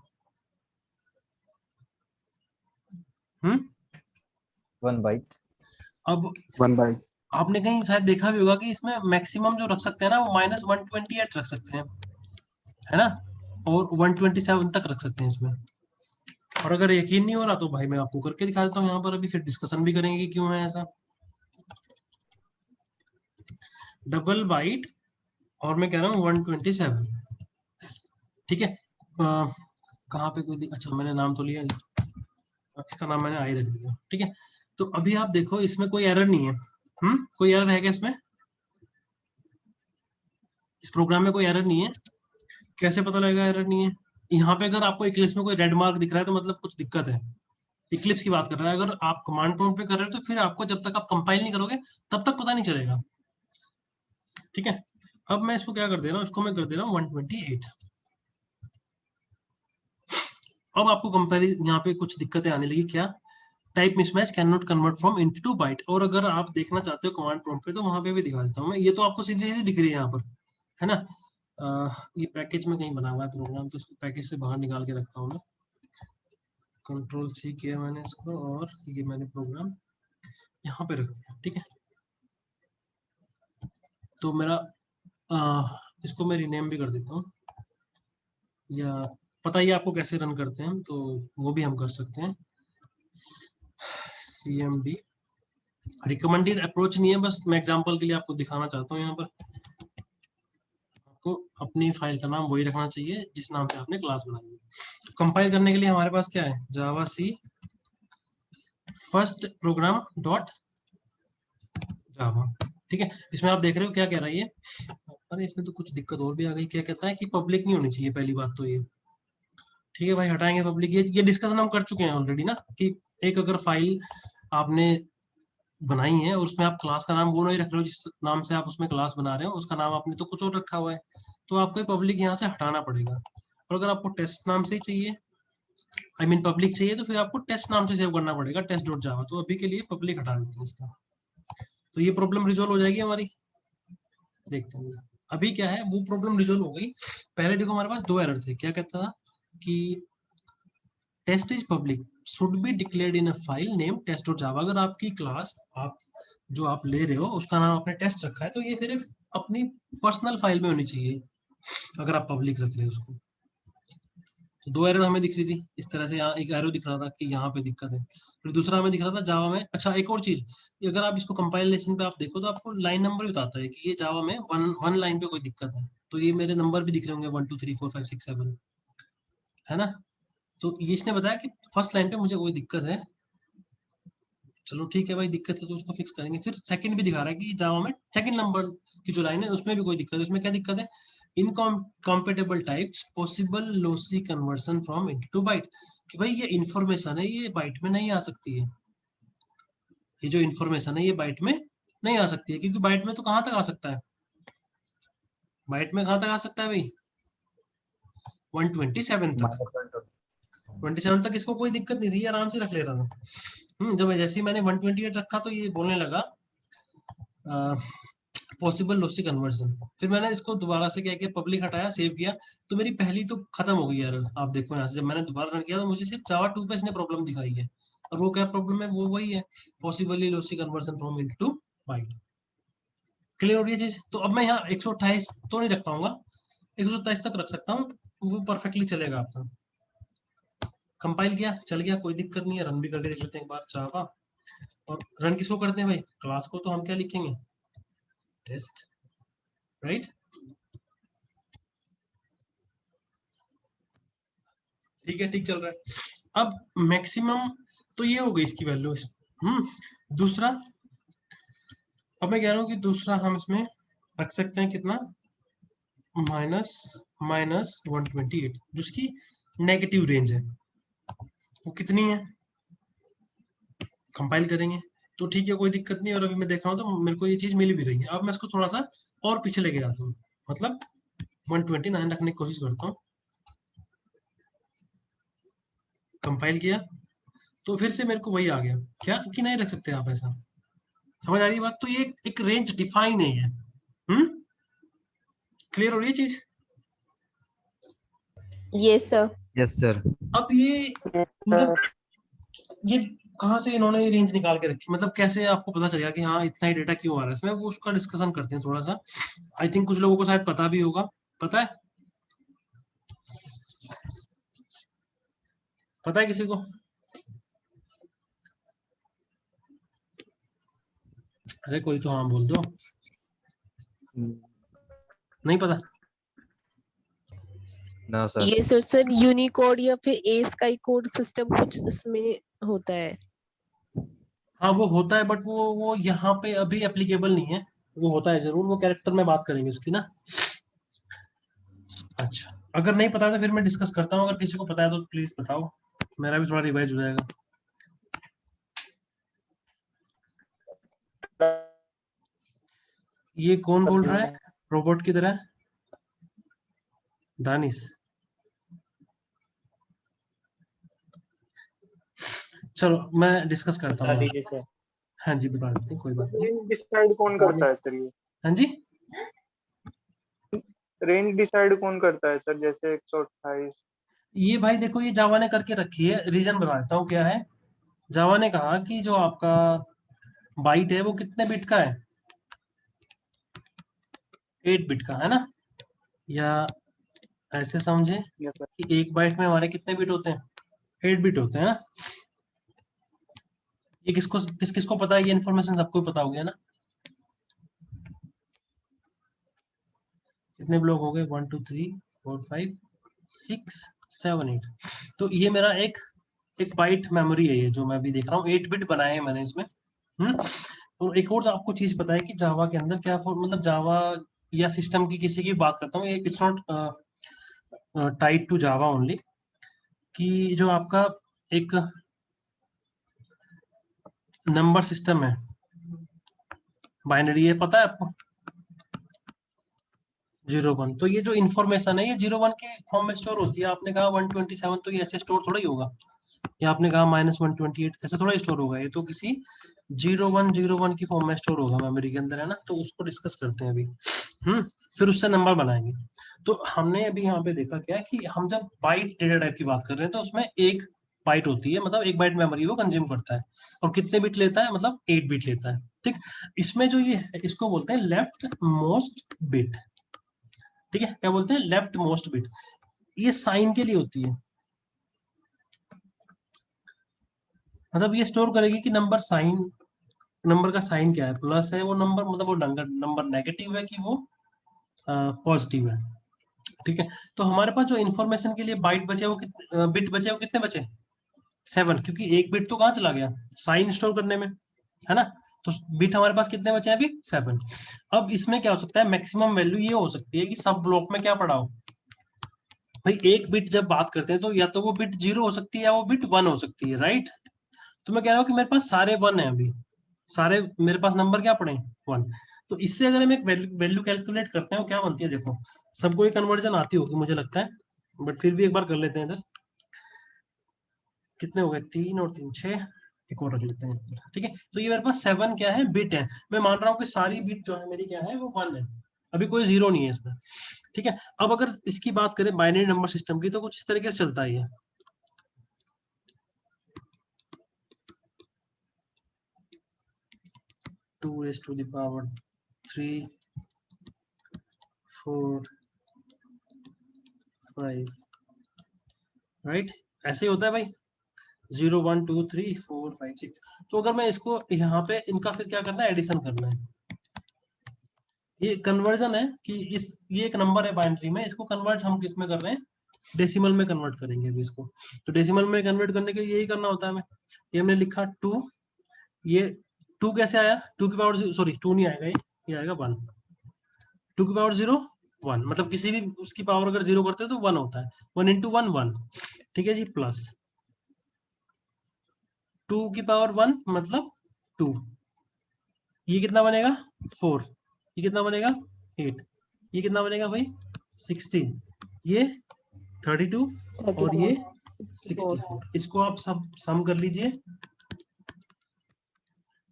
1 बाइट। अब 1 बाइट। आपने कहीं शायद देखा भी होगा कि इसमें मैक्सिमम जो रख सकते हैं ना, वो -128 रख सकते हैं, है ना, और 127 तक रख सकते हैं इसमें। और अगर यकीन नहीं हो रहा तो भाई मैं आपको करके दिखा देता हूँ यहाँ पर अभी, फिर डिस्कशन भी करेंगे कि क्यों है ऐसा। डबल बाइट और मैं कह रहा हूँ 127। ठीक है, कहाँ पे कोई अच्छा मैंने नाम तो लिया, इसका नाम मैंने आई रख दिया। ठीक है, तो अभी आप देखो इसमें कोई एरर नहीं है। कोई एरर है क्या इसमें? इस प्रोग्राम में कोई एरर नहीं है। कैसे पता लगेगा एरर नहीं है? यहाँ पे अगर आपको इक्लिप्स में कोई रेड मार्क दिख रहा है तो मतलब कुछ दिक्कत है। इक्लिप्स की बात कर रहा है। अगर आप कमांड प्रॉम्प्ट पे कर रहे हो तो फिर आपको जब तक आप कंपाइल नहीं करोगे तब तक पता नहीं चलेगा। ठीक है, अब मैं इसको क्या कर दे रहा हूँ, इसको मैं कर दे रहा हूँ 128। अब आपको कंपेरिजन यहाँ पे कुछ दिक्कतें आने लगी। क्या? Type mismatch, can not convert from int to byte. और अगर आप देखना चाहते हो कमांड प्रॉम्प्ट पे तो वहां पे भी दिखा देता हूँ मैं। ये तो आपको सीधी सीधी दिख रही है यहाँ पर, है ना। ये पैकेज में कहीं बना हुआ है प्रोग्राम, तो इसको पैकेज से बाहर निकाल के रखता हूँ मैं। Ctrl+C किया मैंने इसको, और ये मैंने प्रोग्राम यहाँ पे रख दिया। ठीक है, तो मेरा इसको मैं रीनेम भी कर देता हूँ, या पता ही आपको कैसे रन करते हैं तो वो भी हम कर सकते हैं। CMD रिकमेंडेड अप्रोच नहीं है, बस मैं एग्जांपल के लिए आपको दिखाना चाहता हूँ। यहाँ पर आपको अपनी फाइल का नाम वही रखना चाहिए जिस नाम से आपने क्लास बनाई है। तो कंपाइल करने के लिए हमारे पास क्या है, जावा सी फर्स्ट प्रोग्राम डॉट जावा। ठीक है, इसमें आप देख रहे हो क्या कह रहा है ये, अरे इसमें तो कुछ दिक्कत और भी आ गई, क्या कहता है कि पब्लिक नहीं होनी चाहिए पहली बात तो ये। ठीक है भाई, हटाएंगे पब्लिक, ये डिस्कशन हम कर चुके हैं ऑलरेडी ना, कि एक अगर फाइल आपने बनाई है और उसमें आप क्लास का नाम वो नहीं रख रहे हो जिस नाम से आप उसमें क्लास बना रहे हो, उसका नाम आपने तो कुछ और रखा हुआ है, तो आपको पब्लिक यहाँ से हटाना पड़ेगा। और अगर आपको टेस्ट नाम से ही चाहिए, आई मीन पब्लिक चाहिए, तो फिर आपको टेस्ट नाम से सेव करना पड़ेगा, टेस्ट डॉट जावा। तो अभी के लिए पब्लिक हटा देते हैं इसका, तो ये प्रॉब्लम रिजोल्व हो जाएगी हमारी। देखते हैं अभी क्या है, वो प्रॉब्लम रिजोल्व हो गई। पहले देखो हमारे पास दो एरर थे, क्या कहता था कि test is public should be declared in a file name test dot Java. अगर आपकी क्लास आप जो आप ले रहे हो उसका नाम आपने टेस्ट रखा है, तो ये सिर्फ अपनी पर्सनल फाइल में होनी चाहिए अगर आप पब्लिक रख रहे हो उसको। तो दो एरर हमें दिख रही थी इस तरह से, यहाँ एक एरो दिख रहा था कि यहाँ पे दिक्कत है, फिर दूसरा हमें दिख रहा था जावा में। अच्छा एक और चीज, अगर आप इसको कंपाइलेशन पे आप देखो तो आपको लाइन नंबर भी बताता है कि ये जावा में वन लाइन पे कोई दिक्कत है। तो ये मेरे नंबर भी दिख रहे होंगे 1 2 3 4 5 6 7, है ना। तो ये इसने बताया कि फर्स्ट लाइन पे मुझे कोई दिक्कत है, चलो ठीक है भाई, दिक्कत है तो उसको फिक्स करेंगे। फिर सेकंड भी दिखा रहा है कि जावा में सेकंड नंबर की जो लाइन है उसमें भी कोई दिक्कत है। उसमें क्या दिक्कत है, incompatible types possible lossy conversion from int to byte, कि भाई ये इंफॉर्मेशन है ये बाइट में नहीं आ सकती है, ये जो इंफॉर्मेशन है ये बाइट में नहीं आ सकती है, क्योंकि बाइट में तो कहाँ तक आ सकता है, बाइट में कहाँ तक आ सकता है भाई, 127 तक। -1 27 तक इसको कोई दिक्कत नहीं थी, आराम से रख ले रहा था। जब जैसे ही मैंने 128 रखा तो ये बोलने लगा पॉसिबल लॉसी कन्वर्जन। फिर मैंने इसको दोबारा से क्या किया, पब्लिक हटाया, सेव किया, तो मेरी पहली तो खत्म हो गई एरर। आप देखो यहाँ से जब मैंने दोबारा रन किया तो मुझे सिर्फ जावा 2 पे इसने प्रॉब्लम दिखाई है, और वो क्या प्रॉब्लम है, वो वही है possibly lossy conversion from int to byte. Clear हो रही है चीज। तो अब मैं यहाँ 128 तो नहीं रख पाऊंगा, 127 तक रख सकता हूँ, वो परफेक्टली चलेगा आपका। कंपाइल किया, चल गया, कोई दिक्कत नहीं है। रन भी करके देख लेते हैं एक बार जावा, और रन किसको करते हैं भाई, क्लास को। तो हम क्या लिखेंगे, टेस्ट, राइट। ठीक है, ठीक चल रहा है। अब मैक्सिमम तो ये हो गई इसकी वैल्यू। दूसरा, अब मैं कह रहा हूँ कि दूसरा हम इसमें रख सकते हैं कितना, -128, जिसकी नेगेटिव रेंज है, वो कितनी है, कंपाइल करेंगे तो ठीक है, कोई दिक्कत नहीं। और अभी मैं देख रहा हूँ तो मेरे को ये चीज मिल भी रही है। अब मैं इसको थोड़ा सा और पीछे लेके जाता हूँ, मतलब 129 रखने की कोशिश करता हूँ। कंपाइल किया तो फिर से मेरे को वही आ गया, क्या कि नहीं रख सकते आप ऐसा। समझ आ रही है बात। तो ये एक रेंज डिफाइन है ये। क्लियर हो रही है चीज। Yes sir. Yes, sir. अब ये मतलब ये कहाँ से इन्होंने ये रेंज निकाल के रखी, मतलब कैसे आपको पता चलेगा कि हाँ इतना ही डेटा क्यों आ रहा है इसमें, वो उसका डिस्कशन करते हैं थोड़ा सा। आई थिंक कुछ लोगों को शायद पता भी होगा, पता है, पता है किसी को, अरे कोई तो हाँ बोल दो। नहीं पता, No, sir. ये सर यूनिकोड या फिर एस्काई कोड सिस्टम कुछ इसमें होता है। हाँ वो होता है, बट वो यहाँ पे अभी एप्लीकेबल नहीं है। वो होता है जरूर, वो कैरेक्टर में बात करेंगे उसकी ना। अच्छा, अगर नहीं पता तो फिर मैं डिस्कस करता हूँ, अगर किसी को पता है तो प्लीज बताओ, मेरा भी थोड़ा रिवाइज हो जाएगा। ये कौन बोल रहा है रोबोट की तरह, दानिश। चलो मैं डिस्कस करता हूँ। हाँ जी बता देते हैं, कोई बात नहीं। रेंज डिसाइड कौन करता है सर ये? हाँ जी, रेंज डिसाइड कौन करता है सर, जैसे 128? ये भाई देखो ये जावा ने करके रखी है, रीजन बता देता हूँ क्या है। जावा ने कहा कि जो आपका बाइट है वो कितने बिट का है, 8 बिट का, है ना। या ऐसे समझे यस सर। कि एक बाइट में हमारे कितने बिट होते हैं, 8 बिट होते हैं ना। ये किसको पता है, ये इन्फॉर्मेशन सबको पता हो गया ना। कितने ब्लॉक हो गए, 1 2 3 4 5 6 7 8। तो ये मेरा एक बाइट मेमोरी है, ये जो मैं अभी देख रहा हूँ 8 बिट बनाए हैं मैंने इसमें। और एक और आपको चीज पता है कि जावा के अंदर क्या मतलब जावा या सिस्टम की किसी की बात करता हूँ, it's not tied to Java only, कि जो आपका एक नंबर सिस्टम है बाइनरी है, पता है आपको 0 1, तो ये जो इन्फॉर्मेशन है ये 0 1 के फॉर्म में स्टोर होती है। आपने कहा 127, तो ये ऐसे स्टोर थोड़ा ही होगा, या आपने कहा -128, ऐसे थोड़ा स्टोर होगा, ये तो किसी 0101 की फॉर्म में स्टोर होगा मेमोरी के अंदर, है ना। तो उसको डिस्कस करते हैं अभी। फिर उससे नंबर बनाएंगे। तो हमने अभी यहाँ पे देखा क्या कि हम जब बाइट डेटा टाइप की बात कर रहे हैं तो उसमें एक बाइट होती है, मतलब 1 बाइट मेमोरी वो कंज्यूम करता है। और कितने बिट लेता है, मतलब 8 बिट लेता है। ठीक, इसमें जो ये है इसको बोलते हैं लेफ्ट मोस्ट बिट। ठीक है, क्या बोलते हैं, लेफ्ट मोस्ट बिट। ये साइन के लिए होती है, मतलब ये स्टोर करेगी कि नंबर का साइन क्या है, प्लस है वो नंबर, मतलब वो नंबर नेगेटिव है कि वो पॉजिटिव है। ठीक है, तो हमारे पास जो इन्फॉर्मेशन के लिए बाइट बचे वो बिट बचे वो कितने बचे, 7, क्योंकि एक बिट तो कहाँ चला गया, साइन स्टोर करने में, है ना। तो बिट हमारे पास कितने बचे हैं अभी, 7। अब इसमें क्या हो सकता है, मैक्सिमम वैल्यू ये हो सकती है कि सब ब्लॉक में क्या पड़ा हो भाई, एक बिट जब बात करते हैं तो या तो वो बिट 0 हो सकती है या वो बिट 1 हो सकती है, राइट। तो मैं कह रहा हूँ कि मेरे पास सारे 1 है अभी, सारे मेरे पास नंबर क्या पड़े, 1। तो इससे अगर हम एक वैल्यू कैलकुलेट करते हैं, क्या बनती है, देखो सबको ये कन्वर्जन आती होगी मुझे लगता है, बट फिर भी एक बार कर लेते हैं इधर। कितने हो गए, 3 और 3 6, एक और रख लेते हैं। ठीक है, तो ये मेरे पास 7 क्या है, बिट है। मैं मान रहा हूँ कि सारी बिट जो है मेरी क्या है, वो 1 है, अभी कोई 0 नहीं है इसमें। ठीक है, अब अगर इसकी बात करें बाइनरी नंबर सिस्टम की, तो कुछ इस तरीके से चलता है ये। 2 raised to the power 3 4 5, right, ऐसे ही होता है भाई, 0 1 2 3 4 5 6। तो अगर मैं इसको यहाँ पे इनका फिर क्या करना है, एडिशन करना है। ये कन्वर्जन है कि ये एक नंबर है बाइनरी में, इसको कन्वर्ट हम किस में कर रहे हैं, डेसिमल में कन्वर्ट करेंगे अभी इसको। तो डेसिमल में कन्वर्ट करने के लिए यही करना होता है हमें। ये हमने लिखा 2, ये 2 कैसे आया, 2 की पावर, सॉरी 2 नहीं आएगा, ये आएगा 1। 2 की पावर 0 1, मतलब किसी भी उसकी पावर अगर 0 करते हैं तो 1 होता है, 1 इंटू 1 1। ठीक है जी, प्लस 2 की पावर 1 मतलब 2, ये कितना बनेगा 4, ये कितना बनेगा 8, ये कितना बनेगा भाई 16, ये 32 और ये 64। इसको आप सब सम कर लीजिए,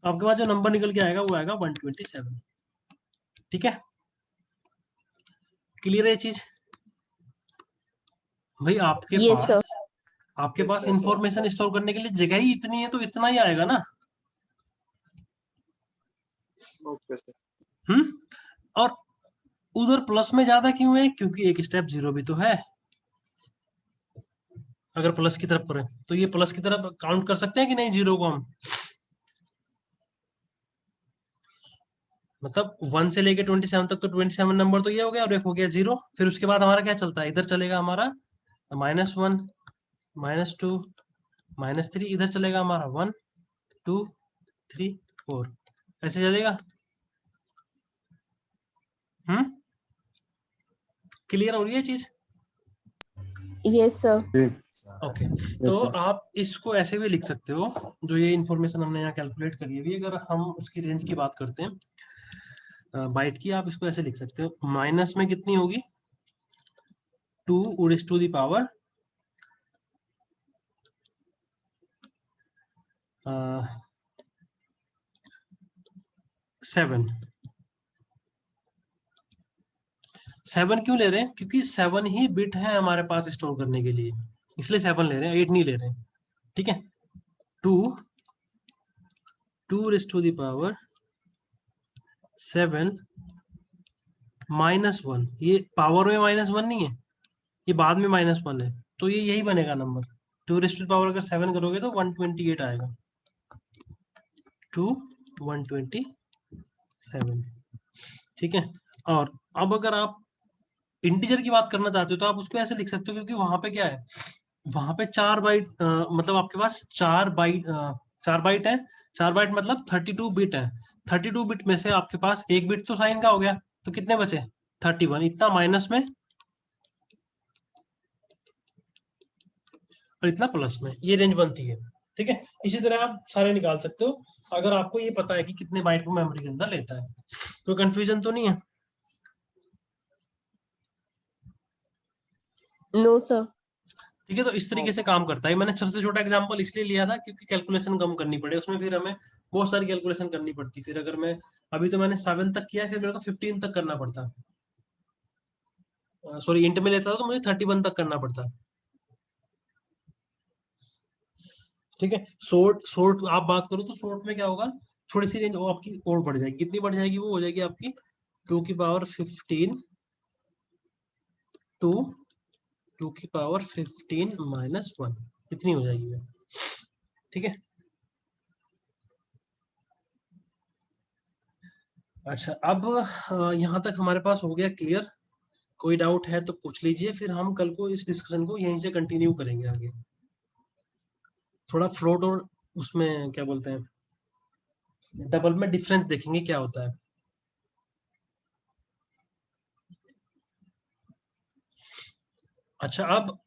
आपके पास जो नंबर निकल के आएगा वो आएगा 127। ठीक है, क्लियर है ये चीज भाई। Yes, sir. आपके पास इंफॉर्मेशन स्टोर करने के लिए जगह ही इतनी है, तो इतना ही आएगा ना। Okay sir. और उधर प्लस में ज्यादा क्यों है, क्योंकि एक स्टेप 0 भी तो है। अगर प्लस की तरफ करें तो ये प्लस की तरफ काउंट कर सकते हैं कि नहीं 0 को हम, मतलब 1 से लेके 27 तक, तो 27 नंबर तो ये हो गया, और एक हो गया 0। फिर उसके बाद हमारा क्या चलता है, इधर चलेगा हमारा -1 -2 -3, इधर चलेगा हमारा 1 2 3 4, ऐसे चलेगा। क्लियर हो रही है चीज। Yes, sir. ओके, तो आप इसको ऐसे भी लिख सकते हो, जो ये इंफॉर्मेशन हमने यहाँ कैलकुलेट करी है भी, अगर हम उसकी रेंज की बात करते हैं बाइट की, आप इसको ऐसे लिख सकते हो, माइनस में कितनी होगी 2 raised to the power 7। 7 क्यों ले रहे हैं, क्योंकि 7 ही बिट है हमारे पास स्टोर करने के लिए, इसलिए 7 ले रहे हैं, 8 नहीं ले रहे हैं। ठीक है, 2 raised to the power 7 -1, ये पावर में -1 नहीं है, ये बाद में -1 है, तो ये यही बनेगा number. 2 raised to the power अगर 7 करोगे तो 128 आएगा, 2 127। ठीक है, और अब अगर आप इंटीजर की बात करना चाहते हो तो आप उसको ऐसे लिख सकते हो, क्योंकि वहां पे क्या है, वहां पे 4 बाइट, मतलब आपके पास 4 बाइट, 4 बाइट है। 4 बाइट मतलब 32 बिट है। 32 बिट में से आपके पास एक बिट तो साइन का हो गया, तो कितने बचे? 31। इतना माइनस में और इतना प्लस में, ये रेंज बनती है। ठीक है, इसी तरह आप सारे निकाल सकते हो अगर आपको ये पता है कि कितने बाइट वो मेमोरी के अंदर लेता है। कोई कंफ्यूजन तो नहीं है? No sir. ठीक है, तो इस तरीके से काम करता है। मैंने सबसे छोटा एग्जांपल इसलिए लिया था क्योंकि कैलकुलेशन कम करनी पड़े उसमें, फिर हमें बहुत सारी कैलकुलेशन करनी पड़ती। फिर अगर मैं अभी तो मैंने 7 तक किया, फिर मेरे को 15 तक करना पड़ता, सॉरी इंट में लेता था तो मुझे 31 तक करना पड़ता। ठीक है, शॉर्ट आप बात करो तो शॉर्ट में क्या होगा, थोड़ी सी रेंज वो आपकी और बढ़ जाएगी। कितनी बढ़ जाएगी? वो हो जाएगी आपकी 2 की पावर 15 टू 2 की पावर 15 माइनस 1, इतनी हो जाएगी वो। ठीक है, अच्छा अब यहाँ तक हमारे पास हो गया क्लियर। कोई डाउट है तो पूछ लीजिए, फिर हम कल को इस डिस्कशन को यहीं से कंटिन्यू करेंगे आगे। थोड़ा फ्लोट और उसमें क्या बोलते हैं, डबल में डिफरेंस देखेंगे क्या होता है। अच्छा, अब